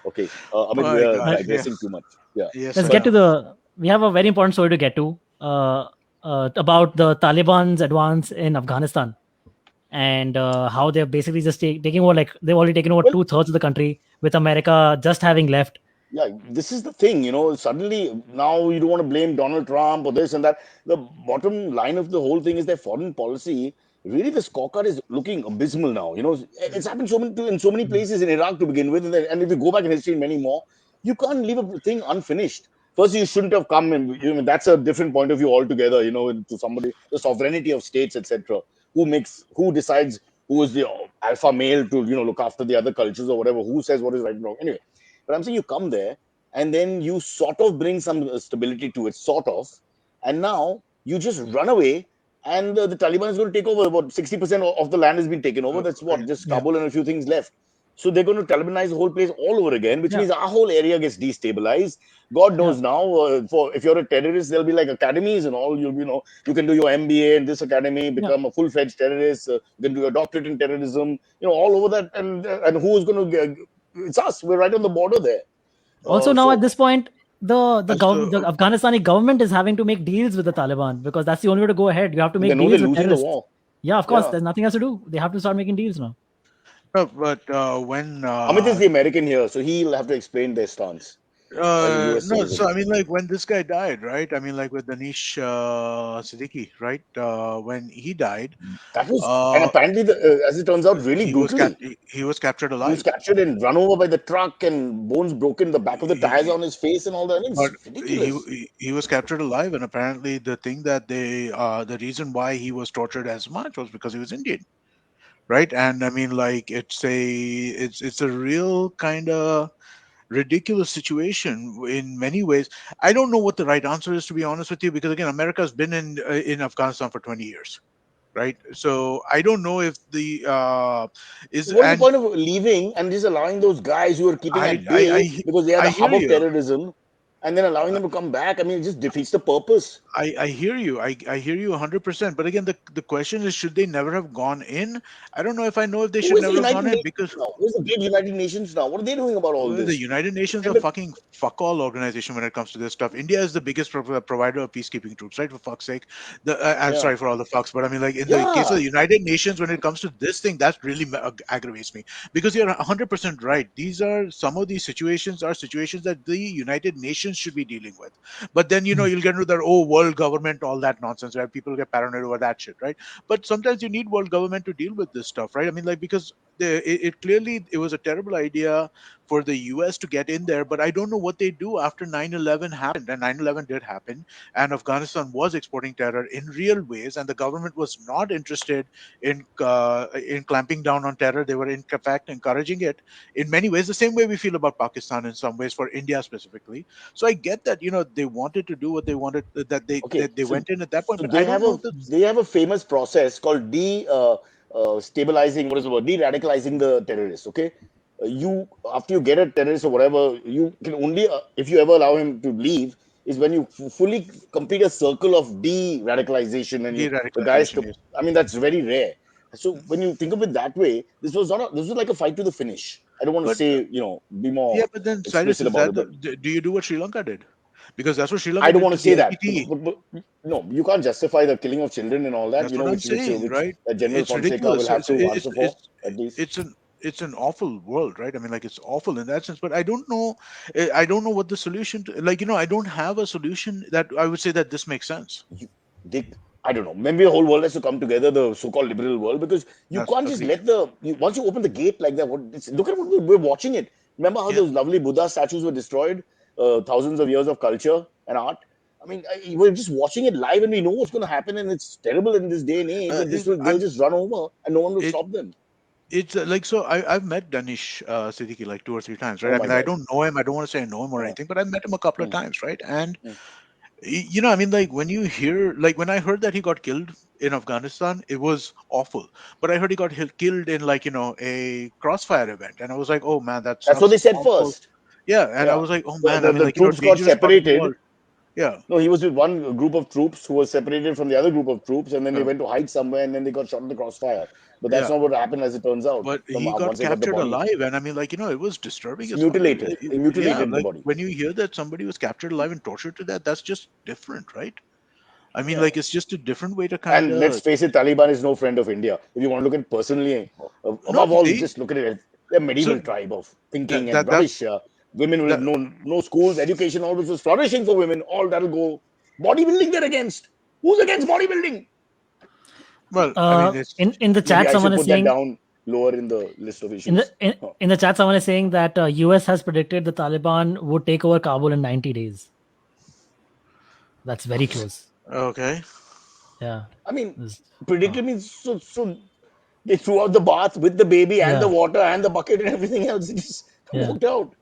Okay, Amit, we My are gosh, Right. yeah, digressing too much. Yeah, yes, Let's I but get to know. the. We have a very important story to get to about the Taliban's advance in Afghanistan and how they're basically just taking over. Like they've already taken over well, 2/3 of the country, with America just having left. yeah, this is the thing. Suddenly now you don't want to blame Donald Trump or this and that. The bottom line of the whole thing is their foreign policy. Really, the scorecard is looking abysmal now. It's happened in so many places in Iraq to begin with, and if you go back in history, many more. You can't leave a thing unfinished. First, you shouldn't have come, and that's a different point of view altogether. To somebody, the sovereignty of states, etc. Who decides who is the alpha male to look after the other cultures or whatever? Who says what is right and wrong? Anyway, but I'm saying you come there and then you sort of bring some stability to it, sort of, and now you just run away, and the Taliban is going to take over. About 60% of the land has been taken over. That's what, just Yeah, Kabul and a few things left. So they're going to Talibanize the whole place all over again, which yeah, means our whole area gets destabilized. God yeah, knows now, for if you're a terrorist, there'll be like academies and all. You can do your MBA in this academy, yeah. become a full-fledged terrorist. You can do your doctorate in terrorism. All over that, and who's going to? It's us. We're right on the border there. Also, now at So this point, the So Afghanistani government is having to make deals with the Taliban because that's the only way to go ahead. You have to they make know they're deals with losing the terrorists. war. Yeah, of course. Yeah. There's nothing else to do. They have to start making deals now. but when Amit is the American here, so he'll have to explain their stance as a US no, so citizen. I mean, like when this guy died, right? I mean, like with Danish Siddiqui, right? When he died, That was, and uh, apparently, as it turns out, really brutally. he was captured He was alive. captured and run over by the truck, and bones broken, the back of the tires He, on his face, and all that. I mean, but it's ridiculous. he was captured alive, and apparently the thing that the reason why he was tortured as much was because he was Indian, right? And I mean, like it's a real kind of ridiculous situation in many ways. I don't know what the right answer is, to be honest with you, because again, America's been in Afghanistan for 20 years, right? So I don't know if the is What is the and point of leaving and just allowing those guys who are keeping I at I bay I, because they are I the hear hub of you. terrorism, and then allowing them to come back? I mean, it just defeats the purpose. I hear you. I hear you 100%. But again, the question is, should they never have gone in? I don't know if I know if they Who should is the never have United gone in Nations because now? Who's the great United Nations now? What are they doing about all well, the this? United Nations are They've been, fucking fuck all organization when it comes to this stuff. India is the biggest provider of peacekeeping troops, right? For fuck's sake. I'm yeah, sorry for all the fucks, but I mean, like in the case of yeah. the United Nations, when it comes to this thing, that really aggravates me because you're 100% right. Some of these situations are situations that the United Nations should be dealing with. But then Hmm. you'll get into that world government, all that nonsense, where people get paranoid over that shit, right? But sometimes you need world government to deal with this stuff, right? I mean, like because it clearly it was a terrible idea for the US to get in there, but I don't know what they do after 9/11 happened. And 9/11 did happen, and Afghanistan was exporting terror in real ways, and the government was not interested in clamping down on terror. They were, in fact, encouraging it in many ways, the same way we feel about Pakistan in some ways, for India specifically. So I get that they wanted to do what they wanted, Okay, that they so went in at that point, so but I don't know the. they have a famous process called stabilizing. What is the word? De-radicalizing the terrorists. Okay, you after you get a terrorist or whatever, you can only if you ever allow him to leave is when you fully complete a circle of de-radicalization, and the guys. De-radicalization is. I mean, that's very rare. So when you think of it that way, this was like a fight to the finish. I don't want to But say be yeah, more but then Cyrus, explicit is about that it, but do you do what Sri Lanka did? Because that's what Sri I Lanka don't did want to to the say that. LTT. But no, you can't justify the killing of children and all that. That's what I'm saying, Which right? General It's Fonseca will ridiculous. have to answer for at least. It's an awful world, right? I mean, like it's awful in that sense. But I don't know. I don't know what the solution. I don't have a solution that I would say that this makes sense. You, they, I don't know. Maybe the whole world has to come together, the so-called liberal world, because you That's can't just agreed. let once you open the gate like that. Look at what we're watching it. Remember how Yeah. those lovely Buddha statues were destroyed? Thousands of years of culture and art. I mean, we're just watching it live, and we know what's going to happen, and it's terrible in this day and age that they'll I'm just run over, and no one will it. stop them. It's like so. I've met Danish Siddiqui like 2 or 3 times, right? Oh I my mean, I God. don't know him. I don't want to say I know him or Uh, anything, but I've met him a couple of mm, times, right? And mm. I mean, like when you hear, like when I heard that he got killed in Afghanistan, it was awful. But I heard he got killed in like a crossfire event, and I was like, oh man, that That's what they sounds said awful. first. Yeah, and I Yeah. was like, oh The, man, I the, mean, the like troops got dangerous part of the separated. world. Yeah, No, he was with one group of troops who was separated from the other group of troops, and then they yeah, went to hide somewhere, and then they got shot in the crossfire. But that's yeah. not what happened, as it turns out. But From he got once they got the captured body, alive, and I mean, like it was disturbing it's as fuck. mutilated. They Yeah, mutilated the like body. when you hear that somebody was captured alive and tortured to death, that's just different, right? I mean, Yeah. like it's just a different way to kind And let's of. face it, Taliban is no friend of India. If you want to look at it personally, No, above all, they just look at it. They're a medieval so tribe of thinking that and that that rubbish. Women with that no schools, education, all which was flourishing for women. All that'll go. Bodybuilding, they're against. Who's against bodybuilding? well, I mean, it's In the Maybe chat, I should someone is put that saying down lower in the list of in the issues. in, Oh. in the chat, someone is saying that US has predicted the Taliban would take over Kabul in 90 days. That's very close. okay. Yeah. I mean, This- predicted means so they threw out the bath with the baby and the yeah. water and the bucket and everything else. It just Yeah. walked out.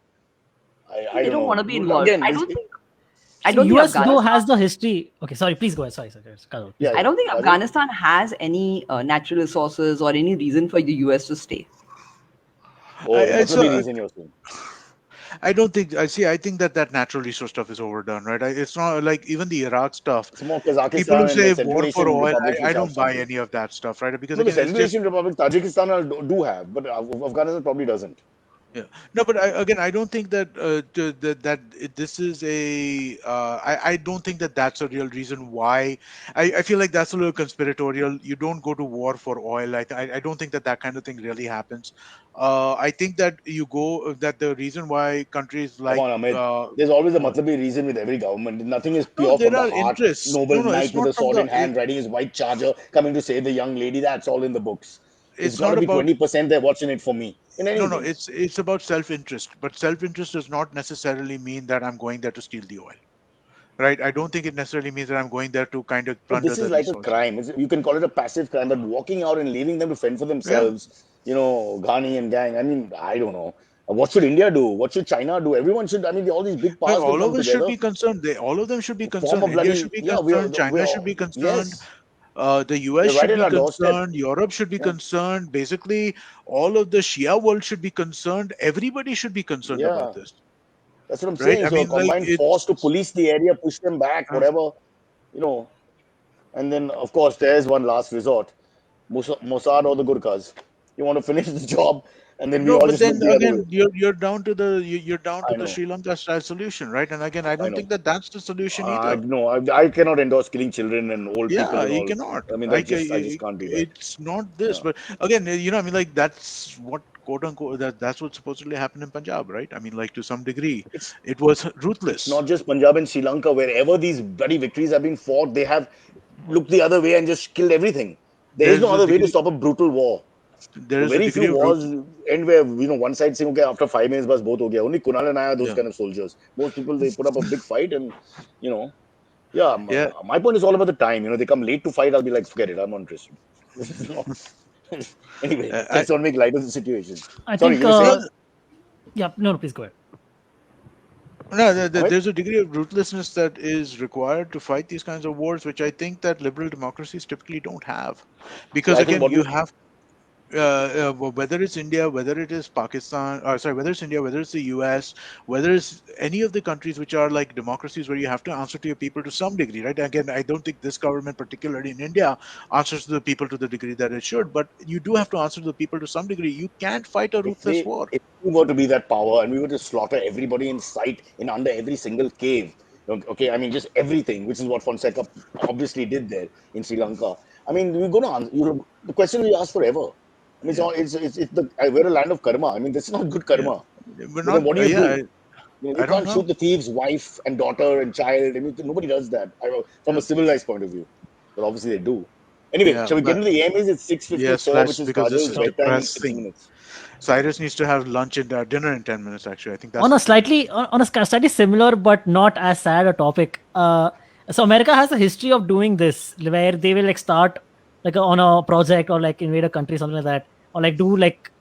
I They don't don't want to be know. involved. Again, I So don't think US though Afghanistan. has the history. Okay, sorry. Please go ahead. Sorry. Kajol, please yeah, go I yeah. don't think Kajol? Afghanistan has any natural resources or any reason for the US to stay. Oh, the I Matlabi so reason you're saying. I don't think I see. I think that natural resource stuff is overdone, right? It's not like even the Iraq stuff. It's more People who Kazakhstan and say the Central war for Asian oil, republics I which have don't buy something. any of that stuff, right? Because No, the again, it's Central just Asian republics, Tajikistan do have, but Afghanistan probably doesn't. yeah. No, but again, I don't think that this is a. I don't think that that's a real reason why. I feel like that's a little conspiratorial. You don't go to war for oil. I don't think that kind of thing really happens. I think that you go that the reason why countries Come like on, Amit. There's always a what Matlabi reason with every government. Nothing is no, pure there from the are heart. interests. Noble No, no, it's knight with not a from sword the. in hand, riding his white charger, coming to save the young lady. That's all in the books. It's It's got to not be about 20% they're watching it for me in no. anything. It's about self-interest, but self-interest does not necessarily mean that I'm going there to steal the oil, right? I don't think it necessarily means that I'm going there to kind of But plunder this is the like a resources. crime. You can call it a passive crime, but walking out and leaving them to fend for Yeah. themselves, Ghani and gang. I mean, I don't know. What should India do? What should China do? Everyone should. I mean, all these big Well, powers can all of come us should together, be concerned. All of them should be form a concerned. India should bloody be yeah. concerned. China should be concerned. Yes, The US they're right should at be our doorstep. concerned. Europe should be Yeah, concerned. Basically, all of the Shia world should be concerned. Everybody should be concerned about yeah. this, That's what I'm right? saying. I So a mean, like combined force to it's. police the area, push them back, Uh, whatever, you know. And then, of course, there's one last resort, Mossad or the Gurkhas. You want to finish the job, and then we no, all but just then look the other way. again, you're down to you're down to I the know, Sri Lanka style solution, right? And again, I I don't know. think that that's the solution I either. no, I cannot endorse killing children and old people Yeah, and you all. cannot. I mean, I just can't do that. It's not this, Yeah. but again, I mean, like that's what quote unquote that's what supposedly happened in Punjab, right? I mean, like to some degree, It's it was it's ruthless. not just Punjab and Sri Lanka. Wherever these bloody victories have been fought, they have looked the other way and just killed everything. There is no There's a other way to degree. stop a brutal war. There So is a very degree few of wars end where one side saying okay after 5 minutes bas both ho gaya. Only Kunal and I are those yeah, kind of soldiers. Most people they put up a big fight and you know yeah. yeah. My point is all about the time. They come late to fight. I'll be like forget it. I'm not interested. Anyway, I let's not make light of the situation. I Sorry, think you were saying, yeah, no, please go ahead. no, Amit? there's a degree of ruthlessness that is required to fight these kinds of wars, which I think that liberal democracies typically don't have, So because I think again, what you we have whether it's India, whether it is Pakistan, or sorry, whether it's India, whether it's the US, whether it's any of the countries which are like democracies where you have to answer to your people to some degree, right? Again, I don't think this government, particularly in India, answers to the people to the degree that it should, but you do have to answer to the people to some degree. You can't fight a ruthless war. if we were to be that power and we were to slaughter everybody in sight in under every single cave, okay, I mean just everything, which is what Fonseca obviously did there in Sri Lanka. I mean, we're going to answer the question we ask forever. I mean, Yeah, we're a land of karma. I mean, this is not good yeah. karma. We're So then not. what do you Yeah, do? You I don't can't know. shoot the thief's wife and daughter and child. I mean, nobody does that from Yeah, a civilized point of view. But obviously they do. Anyway, yeah, shall we get but into the AMAs? It's yes, 6:54, which let's is because this Kajal's is bedtime in 60 depressing. minutes. Cyrus needs to have lunch and dinner in 10 minutes. Actually, I think On that's a the plan. slightly similar but not as sad a topic. So America has a history of doing this, where they will like start like on a project or like invade a country, something like that, or like do like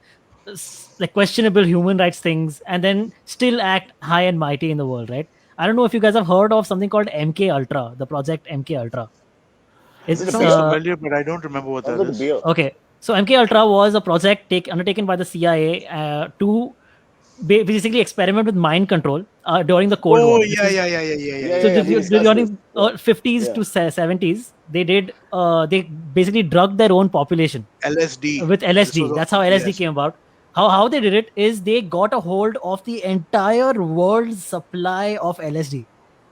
like questionable human rights things, and then still act high and mighty in the world, right? I don't know if you guys have heard of something called MK Ultra, the project MK Ultra. Is it It's a Sounds beer? familiar, but I don't remember what Sounds that like a is. beer. okay. So MK Ultra was a project undertaken by the CIA to basically experiment with mind control during the Cold War. Oh, This yeah, is yeah, yeah, yeah, yeah, yeah, Yeah, so yeah, yeah, yeah. we discussed this. during Yeah. 50s Yeah. to 70s. They did they basically drugged their own population LSD. with This was LSD. That's how LSD yes. came about. How they did it is they got a hold of the entire world's supply of LSD.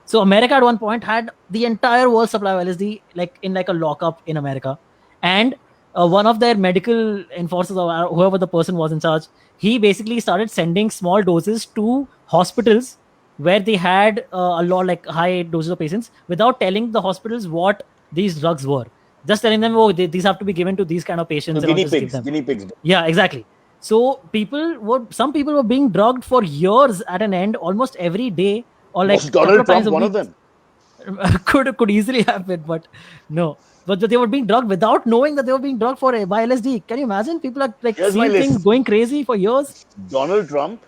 So America at one point had the entire world supply of LSD like in like a lockup in America, and one of their medical enforcers or whoever the person was in charge, he basically started sending small doses to hospitals where they had a lot like high doses of patients without telling the hospitals what these drugs were, just telling them, oh, these have to be given to these kind of So patients and I'll guinea just give pigs, them. guinea pigs. Yeah, exactly. So some people were being drugged for years at an end, almost every day, or like Was a couple Donald of times Trump a one of week. them? could easily happen, but no. But they were being drugged without knowing that they were being drugged by LSD. Can you imagine? People are like Here's my seeing things list: going crazy for years. Donald Trump,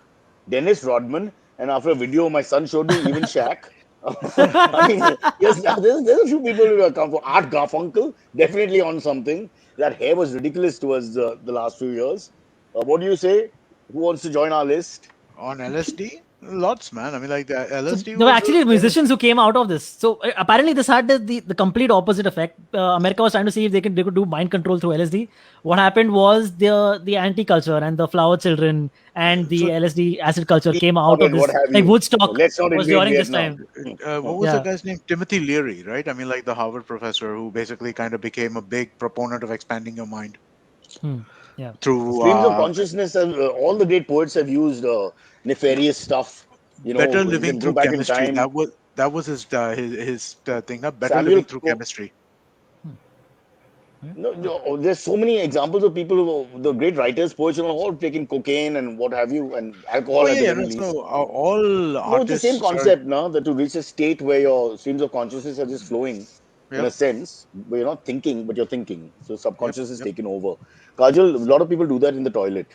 Dennis Rodman, and after a video my son showed me, even Shaq. I mean, yes, there's a few people who have come for Art Garfunkel, definitely on something. That hair was ridiculous towards the last few years. What do you say? Who wants to join our list? On LSD? Lots, man. I mean, like the So LSD there were was. actually musicians who came out of this. So apparently this had the complete opposite effect. America was trying to see if they could do mind control through LSD. What happened was the anti-culture and the flower children and So, the LSD acid culture came out Vietnam of and what this. have Like you. Woodstock Let's not was invade during this Vietnam. time. what was the Yeah. guy's name? Timothy Leary, right? I mean, like the Harvard professor who basically kind of became a big proponent of expanding your mind Yeah. through Streams of consciousness, and all the great poets have used nefarious stuff. You better know, you living can go through back in chemistry. time. That was his thing. Better Samuel living through Crow. chemistry. No, there's so many examples of people, the great writers, poets, all taking cocaine and what have you, and Oh alcohol at yeah, the yeah. very No, least. so all No, it's the same artists are. concept, now that to reach a state where your streams of consciousness are just flowing in Yep, a sense, where you're not thinking, but you're thinking. So yep, subconscious is yep. taken over. Kajol, a lot of people do that in the toilet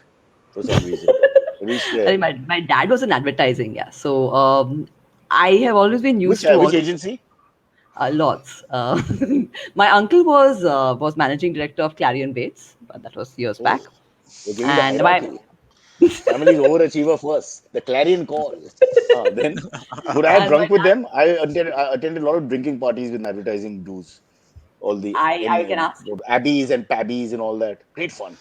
for some reason. Reach I there. mean, my dad was in advertising, yeah. So I have always been used to Which all agency? lots. My uncle was managing director of Clarion Bates, but that was years back. Oh, you're giving the And my hierarchy. Family's overachiever first. The clarion call. Then would I have and my drunk with dad, them? I attended a lot of drinking parties with advertising dues. All the I can ask him. abbeys and pabbies and all that. Great fun.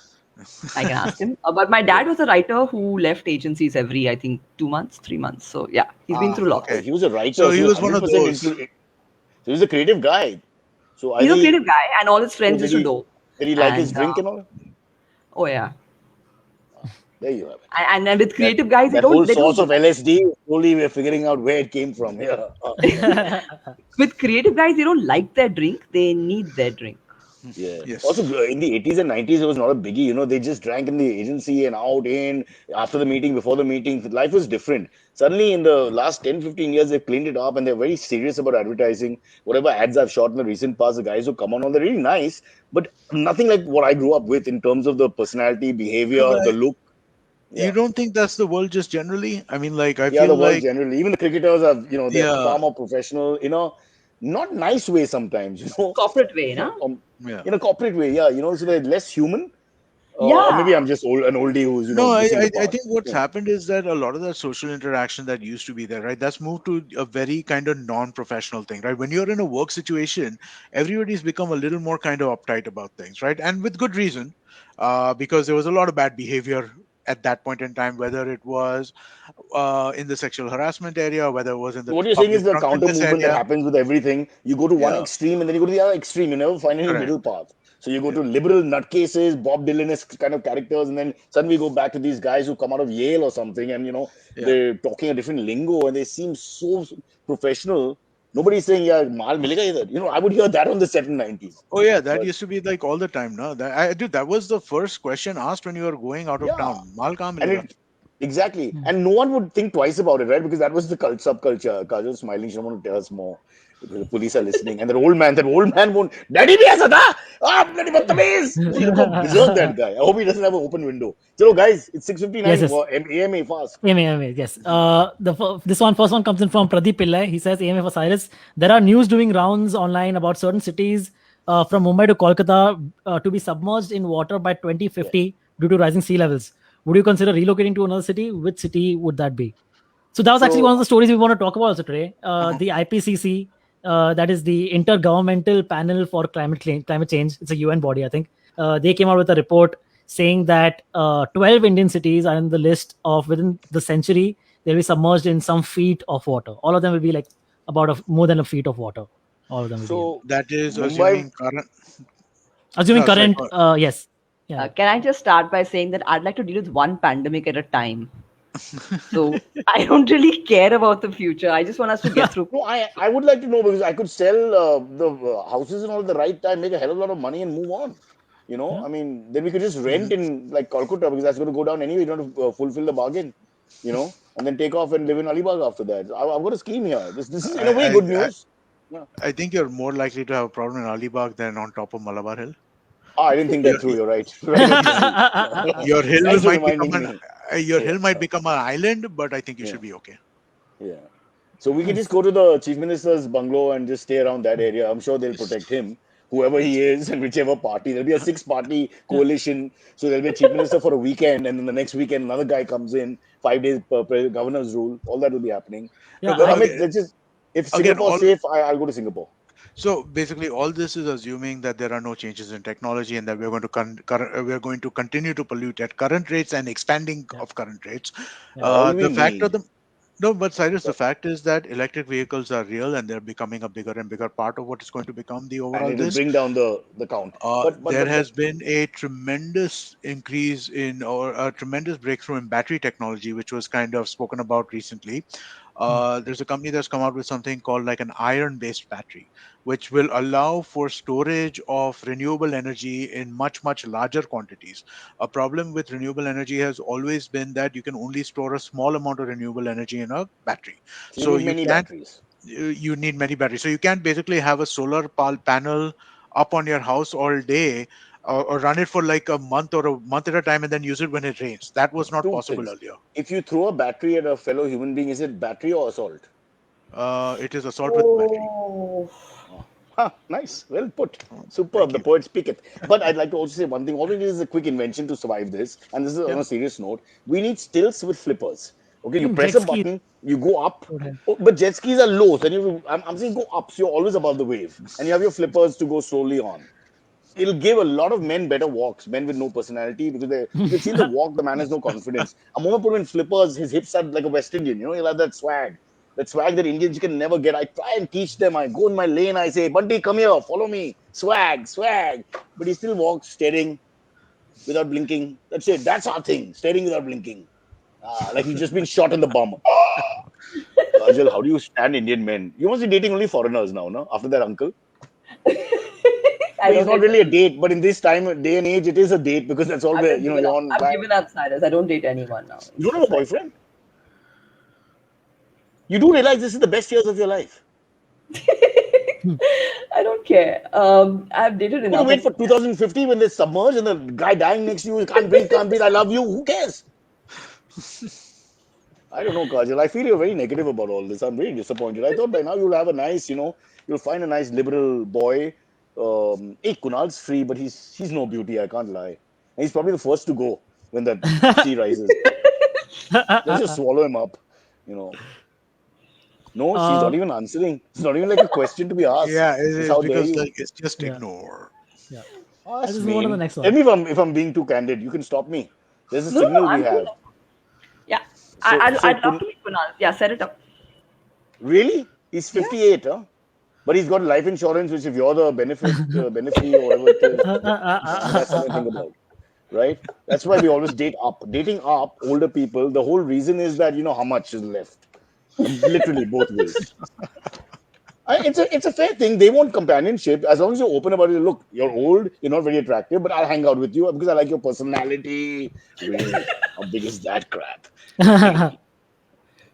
I can ask him. But my Yeah. dad was a writer who left agencies every, I think, 2 months, 3 months. So yeah, he's been through lots. Oh, Okay. he was a writer, So so he he was was one of 100% those. into. So he's a creative guy. So He's either a creative guy, and all his so friends used to know. did he like his And drink and all? oh yeah, There you have it. and with That creative guys, that whole they source don't. of LSD. Slowly we're figuring out where it came from. Yeah. With creative guys, they don't like their drink; they need their drink. Yeah. Also, Yes. in the 80s and 90s, it was not a biggie. They just drank in the agency and out, in, after the meeting, before the meeting. Life was different. Suddenly, in the last 10, 15 years, they've cleaned it up and they're very serious about advertising. Whatever ads I've shot in the recent past, the guys who come on, they're really nice, but nothing like what I grew up with in terms of the personality, No, behavior, but the look. you Yeah. don't think that's the world just generally? I mean, like I Yeah, feel the world like generally. Even the cricketers are, they're yeah, far more professional, not nice way sometimes, Corporate way, no? yeah. in a corporate way. Yeah, so they're less human. Or Yeah. maybe I'm just an oldie who's No, missing the I part. think what's Yeah. happened is that a lot of that social interaction that used to be there, right? That's moved to a very kind of non-professional thing, right? When you're in a work situation, everybody's become a little more kind of uptight about things, right? And with good reason, because there was a lot of bad behavior at that point in time, whether it was in the sexual harassment area, whether it was in So the what you're saying is public the counter drunkenness movement that area. happens with everything. You go to one Yeah, extreme and then you go to the other extreme. You never find any correct. middle path. So you go Yeah, to liberal nutcases, Bob Dylan kind of characters, and then suddenly we go back to these guys who come out of Yale or something, and yeah. they're talking a different lingo and they seem so professional. Nobody's saying, "Yeah, mal milega either." I would hear that on the set in 90s. Oh yeah, that But used to be like all the time. No, dude, that was the first question asked when you were going out of yeah, town. Mal kahan and milega? exactly, and no one would think twice about it, right? Because that was the subculture. Kajol smiling, she don't want to tell us more. The police are listening, and that old man won't. Daddy bhi aisa tha. Ah, bloody badtameez. You know, berserk that guy. I hope he doesn't have an open window. So guys, it's Yes, 6:59. yes. AMA fast. AMA, yes. First one comes in from Pradeep Pillai. He says, AMA for Cyrus. There are news doing rounds online about certain cities from Mumbai to Kolkata to be submerged in water by 2050 due to rising sea levels. Would you consider relocating to another city? Which city would that be? So that was actually one of So the stories we want to talk about also today. The IPCC, that is the Intergovernmental Panel for Climate Change. It's a UN body, I think. They came out with a report saying that 12 Indian cities are in the list of within the century they'll be submerged in some feet of water. All of them will be like about more than a feet of water. All of them will be in. so That is Mumbai. assuming current. Assuming No, sorry. current, yes, yeah. Can I just start by saying that I'd like to deal with one pandemic at a time? So I don't really care about the future. I just want us to get through. No, I would like to know because I could sell the houses and all at the right time, make a hell of a lot of money, and move on. You know, Yeah. I mean, then we could just rent in like Calcutta because that's going to go down anyway. You don't have to fulfill the bargain, you know, and then take off and live in Alibag after that. I've got a scheme here. This is in a way good news. Yeah. I think you're more likely to have a problem in Alibag than on top of Malabar Hill. Ah, I didn't think Your, that through. You're right. Right on the your hill Thanks for might reminding become me. your Yeah, hill might become an island, but I think you yeah, should be okay. yeah. So we can Nice. just go to the chief minister's bungalow and just stay around that area. I'm sure they'll protect him, whoever he is, and whichever party. There'll be a six-party Yeah. coalition. So there'll be a chief minister for a weekend, and then the next weekend another guy comes in. 5 days governor's rule. All that will be happening. Yeah, But I, Amit, let's just if Again, Singapore's all safe, I'll go to Singapore. so basically all this is assuming that there are no changes in technology and that we're going to we're going to continue to pollute at current rates and expanding yeah, of current rates. yeah. All we The fact of need. the No, but Cyrus, the fact is that electric vehicles are real and they're becoming a bigger and bigger part of what is going to become the And overall it will this. bring down the count. There has been a tremendous increase in or a tremendous breakthrough in battery technology, which was kind of spoken about recently. There's a company that's come out with something called like an iron-based battery, which will allow for storage of renewable energy in much, much larger quantities. A problem with renewable energy has always been that you can only store a small amount of renewable energy in a battery. So you So need you many can't batteries. you need many batteries. So you can't basically have a solar panel up on your house all day or run it for like a month or a month at a time and then use it when it rains. That was not Two possible things. earlier. If you throw a battery at a fellow human being, is it battery or assault? It is assault with battery. Oh, Oh, nice. Well put. Thank Superb. The you. poet speaketh. But I'd like to also say one thing. All we need is a quick invention to survive this. And this is on Yeah. a serious note. We need stilts with flippers. Okay, you press Jet a ski. button, you go up. Okay. Oh, but jet skis are low. So I'm saying go up. So you're always above the wave. And you have your flippers to go slowly on. It'll give a lot of men better walks, men with no personality, because if you've seen the walk, the man has no confidence. A moment put him in flippers, his hips are like a West Indian, you know, he'll have that swag. That swag that Indians can never get. I try and teach them. I go in my lane, I say, Bunty, come here, follow me. Swag, swag. But he still walks staring without blinking. That's it. That's our thing. Staring without blinking. Like he's just been shot in the bum. Kajol, how do you stand Indian men? You must be dating only foreigners now, no? After that uncle. I No, it's don't not date really a anyone. date, but in this day and age, it is a date because that's all I've where just given you're up. on. I've given up, Cyrus. I don't date anyone now. You It's don't have just a like boyfriend. You do realize this is the best years of your life. I don't care. I've dated You're gonna enough wait of. for 2050 when they're submerged and the guy dying next to you can't breathe, can't breathe. I love you. Who cares? I don't know, Kajal. I feel you're very negative about all this. I'm very disappointed. I thought by now you'll have a nice, you'll find a nice liberal boy. Hey, Kunal's free, but he's no beauty. I can't lie. And he's probably the first to go when that sea rises. Let's just swallow him up. You know. No, she's uh, not even answering. It's not even like a question to be asked. Yeah, it It's is how dare because you? like it's just yeah, ignore. yeah. I'll Ask just move on to the me. next Tell one. me if I'm being too candid. You can stop me. There's a No, no, no. signal we I'm cool. have. Yeah, So I'd love to meet Kunal. Yeah, set it up. really, he's Yeah. 58, huh? But he's got life insurance, which if you're the beneficiary or whatever it is, that's something to think about, right? That's why we always date up. Dating up older people. The whole reason is that you know how much is left. Literally both ways. It's a fair thing. They want companionship as long as you're open about it. Look, you're old, you're not very attractive, but I'll hang out with you because I like your personality. Really, how big is that crap? Really,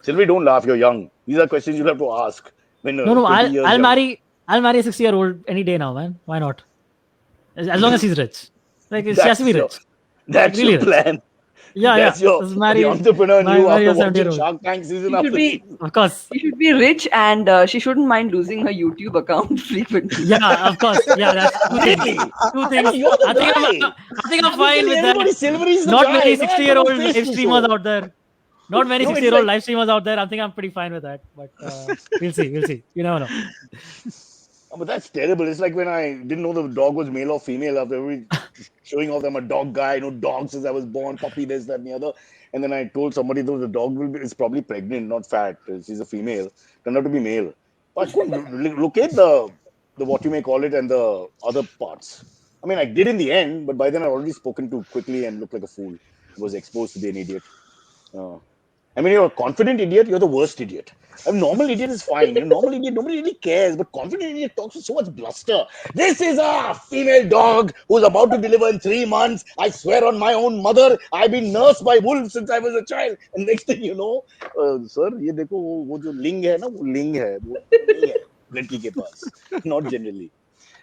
Sylvie, don't laugh. You're young. These are questions you'll have to ask. when No, 20 years I'll young. marry a 60-year-old any day now, man. Why not? As long as he's rich. Like she has to be That's your rich. Like that's your really rich. plan. Yeah. That's your Just the marry entrepreneur in you marry after a watching 70-year-old. Shark Tank season She should after be season. Of course. she should be rich, and she shouldn't mind losing her YouTube account frequently. Yeah, of course. Yeah, that's two things. Really? Two I mean, things. you're the I think guy. I'm fine with that. Everybody, Silvery is the Not guy. many Man, come on, 60-year-old face live to streamers show. out there. Not many No, it's 60-year-old like live streamers out there. I think I'm pretty fine with that. But we'll see. You never know. oh, but that's terrible. It's like when I didn't know the dog was male or female after every showing off I'm a dog guy, dog since I was born, puppy this, that, and the other. And then I told somebody though the dog is probably pregnant, not fat. She's a female. Turned out to be male. But I couldn't locate the what you may call it and the other parts. I mean, I did in the end, but by then I'd already spoken too quickly and looked like a fool. Was exposed to be an idiot. Uh, I mean, you're a confident idiot, you're the worst idiot. A normal idiot is fine. Normal idiot, nobody really cares. But confident idiot talks with so much bluster. This is a female dog who's about to deliver in 3 months. I swear on my own mother, I've been nursed by wolves since I was a child. And next thing you know, sir, ये देखो वो जो लिंग है ना, वो लिंग है, वो नहीं है लड़की के पास. Not generally.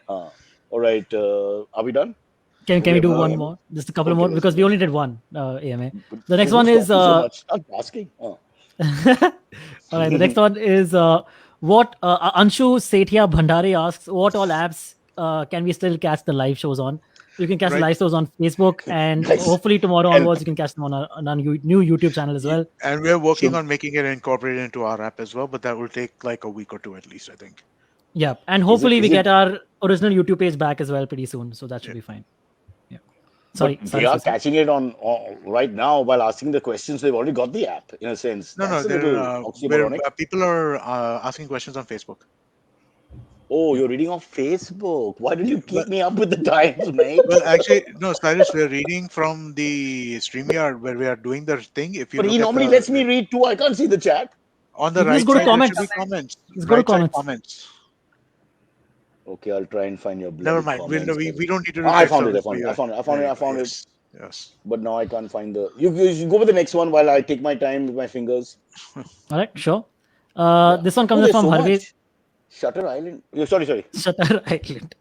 All right, are we done? Can we do one more? Just a couple more because we only did one AMA. The next one is so much. Stop asking. all right. The next one is what Anshu Sethia Bhandari asks: what all apps can we still catch the live shows on? You can catch the live shows on Facebook, and Nice. hopefully tomorrow onwards you can catch them on our new YouTube channel as well. And we're working on making it incorporated into our app as well, but that will take like a week or two at least, I think. Yeah, and hopefully is we it- get our original YouTube page back as well pretty soon, so that should be fine. Yeah. Sorry. But they are catching it on right now while asking the questions. They've already got the app in a sense. No, That's a they're, little oxymoronic. people are asking questions on Facebook. Oh, you're reading off Facebook. Why did you keep me up with the times, mate? Well, actually, no, Cyrus, we're reading from the StreamYard where we are doing the thing. If you But look he at normally lets me read too. I can't see the chat. on the You right just go to side, there comments. should be comments. Just go to Right side comments. Okay, I'll try and find your bloody Never mind. comments. We don't need to do I that found it. service I for you. found it. Yes. But now I can't find the. You go with the next one while I take my time with my fingers. All right, sure. This one comes there's from so Harvey. much. Shutter Island. Sorry. Shutter Island.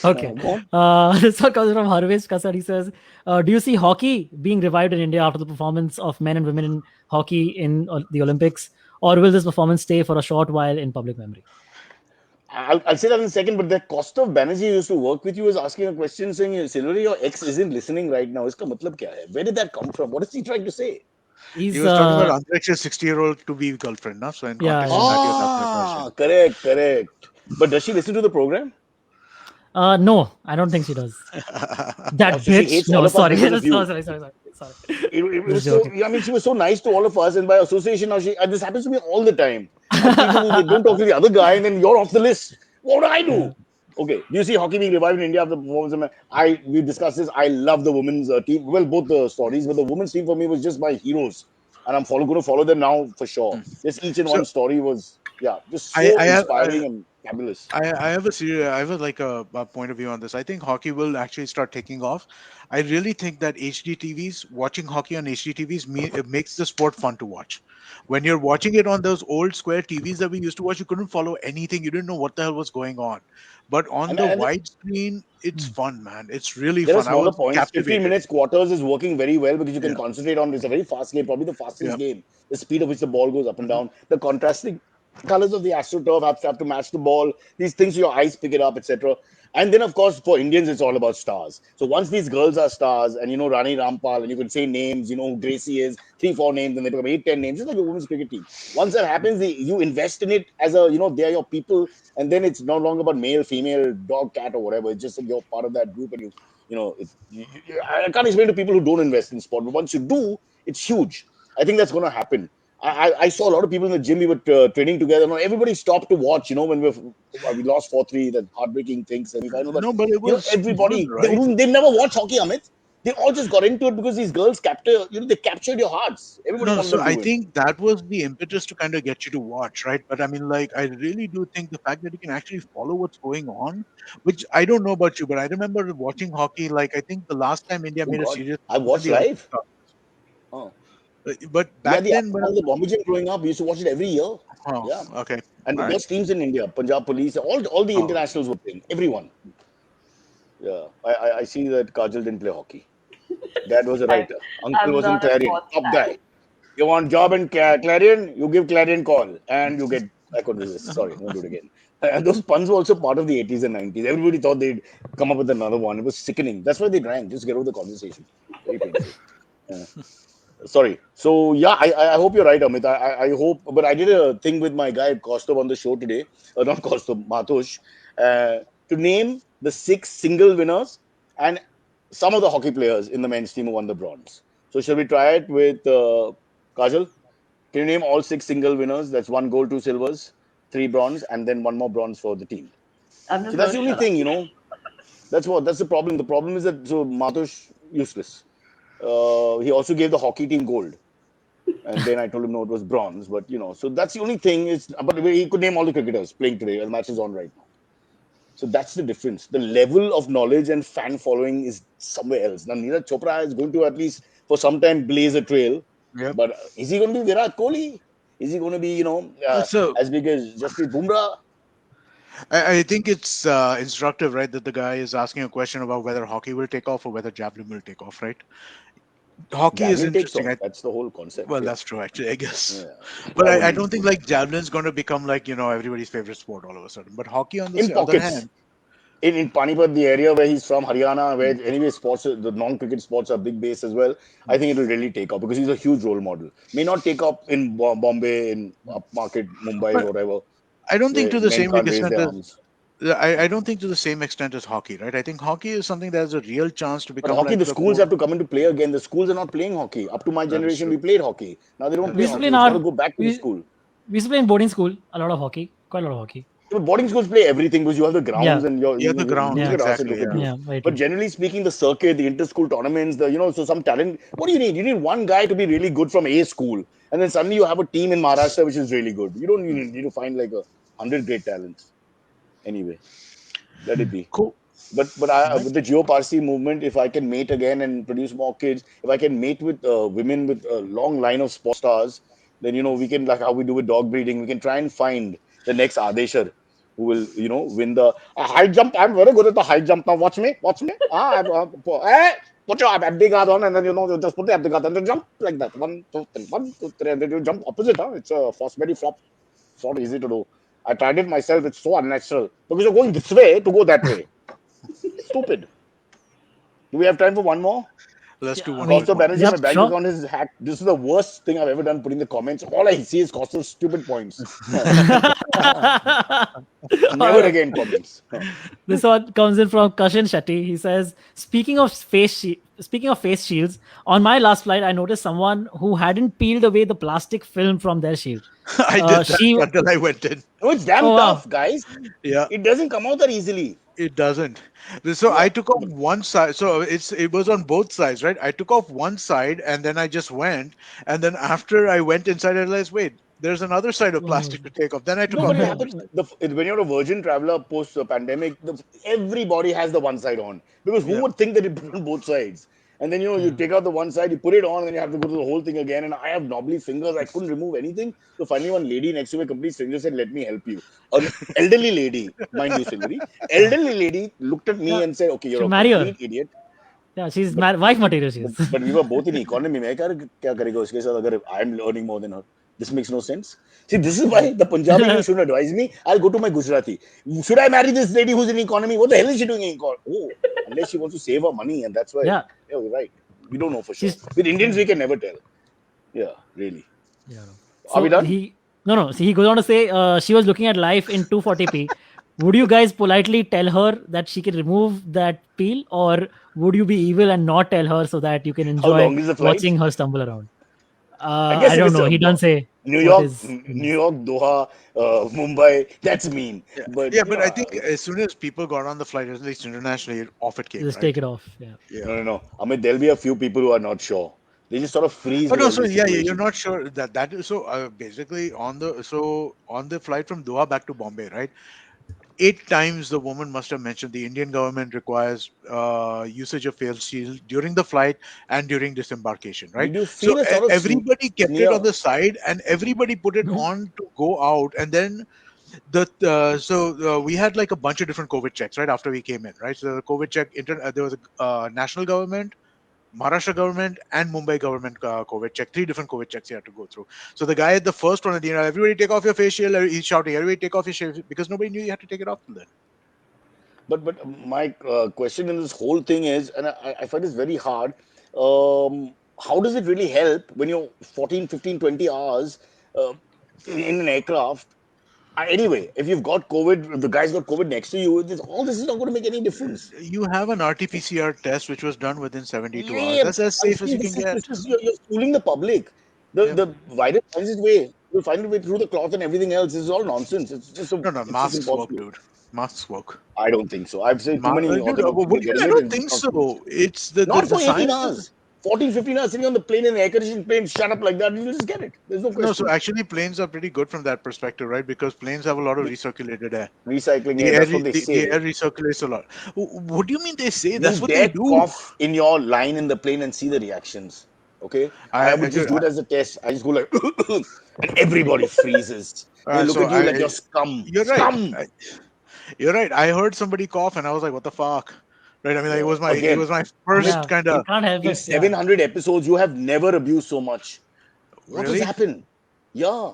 Okay. Go on. This one comes from Harvesh Kasar. He says, do you see hockey being revived in India after the performance of men and women in hockey in the Olympics? Or will this performance stay for a short while in public memory? I'll say that in a second, but that Kostov Banerjee used to work with you was asking a question saying, Silvery, your ex isn't listening right now. Iska matlab kya hai? Where did that come from? What is he trying to say? He was talking about Antariksh's 60-year-old to be girlfriend, no? So in context of that, he was asking a question. Correct. But does she listen to the program? No, I don't think she does. That So she bitch. hates No, all of us sorry. because of you. Sorry. It was so, I mean, she was so nice to all of us, and by association, now this happens to me all the time. And people, they don't talk to the other guy, and then you're off the list. What do I do? Okay, do you see hockey being revived in India after the performance? We discussed this. I love the women's team. Well, both the stories, but the women's team for me was just my heroes, and I'm going to follow them now for sure. Just each and one story was, just so inspiring and fabulous. I have a point of view on this. I think hockey will actually start taking off. I really think that HD TVs, watching hockey on HD TVs, it makes the sport fun to watch. When you're watching it on those old square TVs that we used to watch, you couldn't follow anything. You didn't know what the hell was going on. But on the widescreen, it's fun, man. It's really There fun. are smaller points. 15 minutes quarters is working very well because you can concentrate on. It's a very fast game, probably the fastest game. The speed at which the ball goes up and down, the contrasting colors of the AstroTurf have to match the ball. These things, your eyes pick it up, etc. And then, of course, for Indians, it's all about stars. So once these girls are stars, and Rani Rampal, and you can say names, who Gracie is, 3-4 names, and they become 8-10 names, just like a women's cricket team. Once that happens, you invest in it as they're your people, and then it's no longer about male, female, dog, cat, or whatever. It's just that you're part of that group, and I can't explain to people who don't invest in sport, but once you do, it's huge. I think that's going to happen. I saw a lot of people in the gym. We were training together. Now everybody stopped to watch. When we lost 4-3, that heartbreaking thing. Semi-final. But, no, but it was everybody. Fun, right? They never watched hockey, Amit. They all just got into it because these girls they captured your hearts. Everybody. No, so I think that was the impetus to kind of get you to watch, right? But I mean, I really do think the fact that you can actually follow what's going on, which I don't know about you, but I remember watching hockey. I think the last time India made a series, I watched live. But back then, when the Bombay Gym growing up, we used to watch it every year. Oh, yeah. Okay. And the All right. best teams in India, Punjab Police, all the Oh, internationals were playing. Everyone. Yeah, I see that Kajol didn't play hockey. Dad was a I, writer. Uncle I'm was in not a Clarion. sports Top fan. guy. You want job in Clarion? You give Clarion call, and you get. I could resist. Sorry, won't do it again. And those puns were also part of the 80s and 90s. Everybody thought they'd come up with another one. It was sickening. That's why they drank. Just get over the conversation. Very painful. Yeah. Sorry. So yeah, I hope you're right, Amit. I hope, but I did a thing with my guy Kostov on the show today, not Kostov, Matush, to name the 6 single winners and some of the hockey players in the men's team who won the bronze. So shall we try it with Kajal? Can you name all 6 single winners? That's 1 gold, 2 silvers, 3 bronze, and then 1 more bronze for the team. I'm So just that's going the to only shut up. thing. That's the problem. The problem is that so Matush useless. He also gave the hockey team gold. And then I told him no, it was bronze. But so that's the only thing. But he could name all the cricketers playing today. The match is on right now. So that's the difference. The level of knowledge and fan following is somewhere else. Now Neeraj Chopra is going to at least for some time blaze a trail. yep. But is he going to be Virat Kohli? Is he going to be So as big as Jasprit Bumrah? I think it's instructive, right, that the guy is asking a question about whether hockey will take off or whether javelin will take off, right? Hockey is Javelin takes interesting. off. That's the whole concept. Well, Yeah, that's true, actually, I guess. yeah. But I Javelin don't is think good. like javelin's going to become like everybody's favorite sport all of a sudden. But hockey, on the In other pockets. hand, In Panipat, the area where he's from, Haryana, where anyway sports, the non-cricket sports are big base as well. I think it will really take off because he's a huge role model. May not take up in Bombay, in upmarket Mumbai, but whatever, I don't think where to the men same can't raise extent their as arms. I don't think to the same extent as hockey, right? I think hockey is something that has a real chance to But become hockey, like the the schools quote. have to come into play again. The schools are not playing hockey. Up to my That is generation, true. we played hockey. Now they don't That We play is used to true. play hockey. in It's got our to go back to the we, school. we used to play in boarding school a lot of hockey, quite a lot of hockey. But boarding schools play everything because you have the Yeah, grounds and Yeah, the you grounds just yeah, get to ask and exactly. look at Yeah. you. yeah, very But true. generally speaking, the circuit, the inter-school tournaments, so some talent. What do you need? You need one guy to be really good from a school, and then suddenly you have a team in Maharashtra which is really good. You don't need to find like 100 great talents. Anyway, let it be. Cool. But Right. with the Geoparsi movement, if I can mate again and produce more kids, if I can mate with women with a long line of sports stars, then we can, like how we do with dog breeding, we can try and find the next Adeshar who will win the high jump. I'm very good at the high jump. Now watch me. Put your abdi guard on, and then you just put the abdi guard and then jump like that. 1, 2, 3, 1, 2, 3, and then you jump opposite. It's a very flop. It's not easy to do. I tried it myself. It's so unnatural because you're going this way to go that way. Stupid. Do we have time for one more? Let's Yeah, do I one mean, quick Costa one. Banerjee, my yep, bank sure. account is hacked. This is the worst thing I've ever done putting the comments. All I see is Costa's stupid points. All Never right. again comments. This one comes in from Kashin Shetty. He says, speaking of face shields, on my last flight, I noticed someone who hadn't peeled away the plastic film from their shield. I did that She, until I went in. No, it's damn oh wow, tough, guys. Yeah. It doesn't come out that easily. It doesn't. So Yeah. I took off one side. So it was on both sides, right? I took off one side and then I just went. And then after I went inside, I realized, wait, there's another side of oh, plastic to take off. Then I took No, but off it the other happens. side. When you're a virgin traveler post pandemic, everybody has the one side on because who Yeah. would think that it put on both sides? And then you yeah. take out the one side, you put it on, and then you have to go to the whole thing again. And I have knobbly fingers; I couldn't remove anything. So finally, one lady next to me, a complete stranger, said, "Let me help you." An elderly lady, mind you, Silvery, elderly lady looked at me Yeah, and said, "Okay, you're should a marry her. complete idiot." Yeah, she's But wife material. She is. but we were both in economy. मैं क्या करेगा उसके साथ अगर I'm earning more than her. This makes no sense. See, this is why the Punjabi you should advise me. I'll go to my Gujarati. Should I marry this lady who's in economy? What the hell is she doing in economy? Oh, unless she wants to save her money, and that's why. Yeah, Yeah, you're right. We don't know for sure. she's With Indians, yeah, we can never tell. Yeah, really. yeah. No. Are we So done? he no. See, he goes on to say she was looking at life in 240p. Would you guys politely tell her that she can remove that peel, or would you be evil and not tell her so that you can How enjoy long is the flight? watching her stumble around? I I guess if don't it's know. He doesn't say New what York, is. New York, Doha, Mumbai, that's mean. Yeah. But Yeah. But I think as soon as people got on the flight, at least internationally, off it came, Just right? take it off. Yeah. Yeah. no. I mean, there'll be a few people who are not sure. They just sort of freeze Oh with no, all so these yeah, you're situations. not sure that is so. Basically, on the flight from Doha back to Bombay, right? 8 times the woman must have mentioned the Indian government requires usage of face shield during the flight and during disembarkation, right? Did you So feel a sort of everybody kept it sneer? on the side and everybody put it on to go out, and then We had like a bunch of different COVID checks right after we came in, right? So the COVID check, there was a national government, Maharashtra government, and Mumbai government COVID check. 3 different COVID checks you had to go through. So the guy at the first one, everybody take off your face shield. He's shouting, everybody take off your shield, because nobody knew you had to take it off till then. But my question in this whole thing is, and I find this very hard. How does it really help when you're 14, 15, 20 hours uh, in an aircraft? Anyway, if you've got COVID, if the guy's got COVID next to you, all this is not going to make any difference. You have an RT-PCR test which was done within 72 hours. Yeah, That's as I'm safe as saying you can get. you're fooling the public. The Yeah. the virus finds its way. Will find its way through the cloth and everything else. This is all nonsense. No, It's just masks work, impossible. dude. Masks work. I don't think so. I've seen too many Dude, orthodox what people do you mean? getting I it. don't It's think nonsense. so. It's the Not for 18 science. hours. 14, 15 hours sitting on the plane in an air conditioned plane, shut up like that, you'll just get it. There's no No, so question. actually planes are pretty good from that perspective, right? Because planes have a lot of recirculated air. Recycling The air, air, that's what they the say. air recirculates a lot. What do you mean they say? You That's what they dare do. cough in your line in the plane and see the reactions. Okay? I would just do it as a test. I just go like, and everybody freezes. They look So at you like you're scum. you're right. Scum! You're right. I heard somebody cough and I was like, what the fuck? Right. I mean, like, it Again, was my Amit, first Yeah, kind you of, can't help in it. Yeah. 700 episodes, you have never abused so much. What has really? happened? Yeah.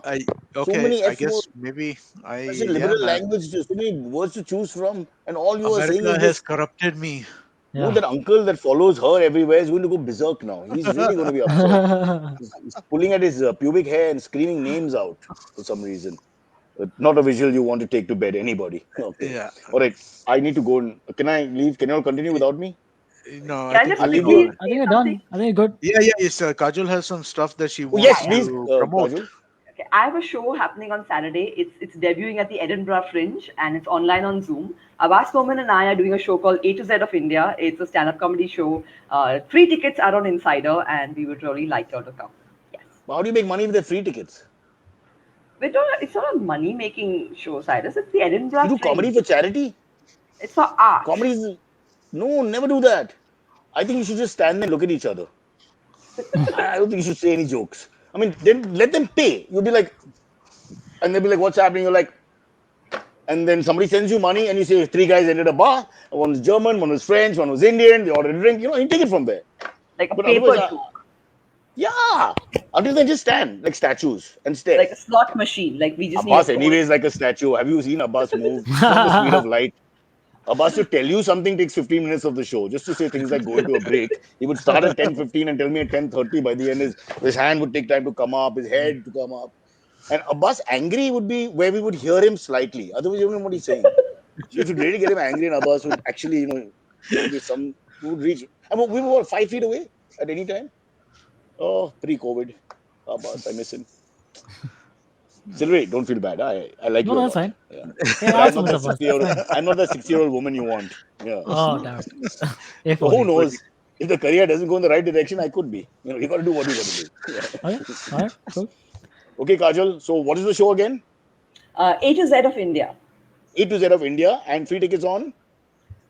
So Okay. many I F guess words, maybe such a yeah, liberal man. language, so many words to choose from, and all you are saying America is has this. corrupted me. That Yeah. uncle that follows her everywhere is going to go berserk now. He's really going to be upset. He's pulling at his pubic hair and screaming names out for some reason. Not a visual you want to take to bed, anybody. Okay. Yeah. All right. I need to go. Can I leave? Can you all continue without me? No, I Can I think just I'll we'll leave go you. quickly ahead. I think say you're something? done. I think you're good. Yeah, yes. Kajol has some stuff that she Oh, wants yes, Yeah, yeah. please, to promote. Kajol. Okay, I have a show happening on Saturday. It's debuting at the Edinburgh Fringe and it's online on Zoom. Abbas Momin and I are doing a show called A to Z of India. It's a stand-up comedy show. Free tickets are on Insider, and we would really like you all to come. Yes, How do you make money with the free tickets? it's not a money-making show, Cyrus. It's the You Edinburgh do comedy Fringe. for charity? It's for art. Comedy is. No, never do that. I think you should just stand there and look at each other. I don't think you should say any jokes. I mean, then let them pay. You'll be like, and they'll be like, what's happening? You're like, and then somebody sends you money and you say, 3 guys entered a bar. One was German, one was French, one was Indian. They ordered a drink. You take it from there. Like a But otherwise, paper joke, yeah. Until then, just stand like statues and stare. like a slot machine. Like we just need a Abbas, code. anyway, is like a statue. Have you seen Abbas move? It's not the speed of light. Abbas to tell you something takes 15 minutes of the show. Just to say things like going to a break. He would start at 10:15 and tell me at 10:30. By the end, his hand would take time to come up, his head to come up. And Abbas angry would be where we would hear him slightly. Otherwise, you don't know what he's saying. So if you really get him angry, and Abbas would actually, be some would reach. I mean, we were 5 feet away at any time. Oh, pre-COVID. Abbas, I miss him. Silvery, don't feel bad. I like No, you a that's lot. fine. Yeah. Yeah, But I I'm also not miss that Abbas. 60-year-old. That's fine. I'm not that 60-year-old woman you want. Yeah. Oh, damn it. But who A40. knows? If the career doesn't go in the right direction, I could be. You got to do what you got to do. Yeah. Okay. All right. Cool. Okay, Kajol. So, what is the show again? A to Z of India, A to Z of India and free tickets on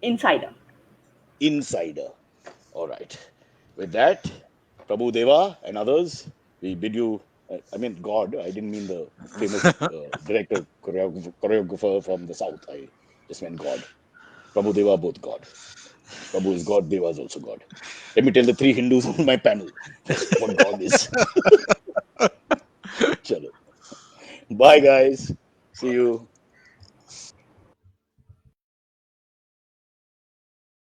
Insider. Insider. All right. With that, Prabhu Deva and others, we bid you. I mean, God. I didn't mean the famous director, choreographer from the South. I just meant God. Prabhu Deva, both God. Prabhu is God, Deva is also God. Let me tell the 3 Hindus on my panel what God is. Chalo. Bye, guys. See you.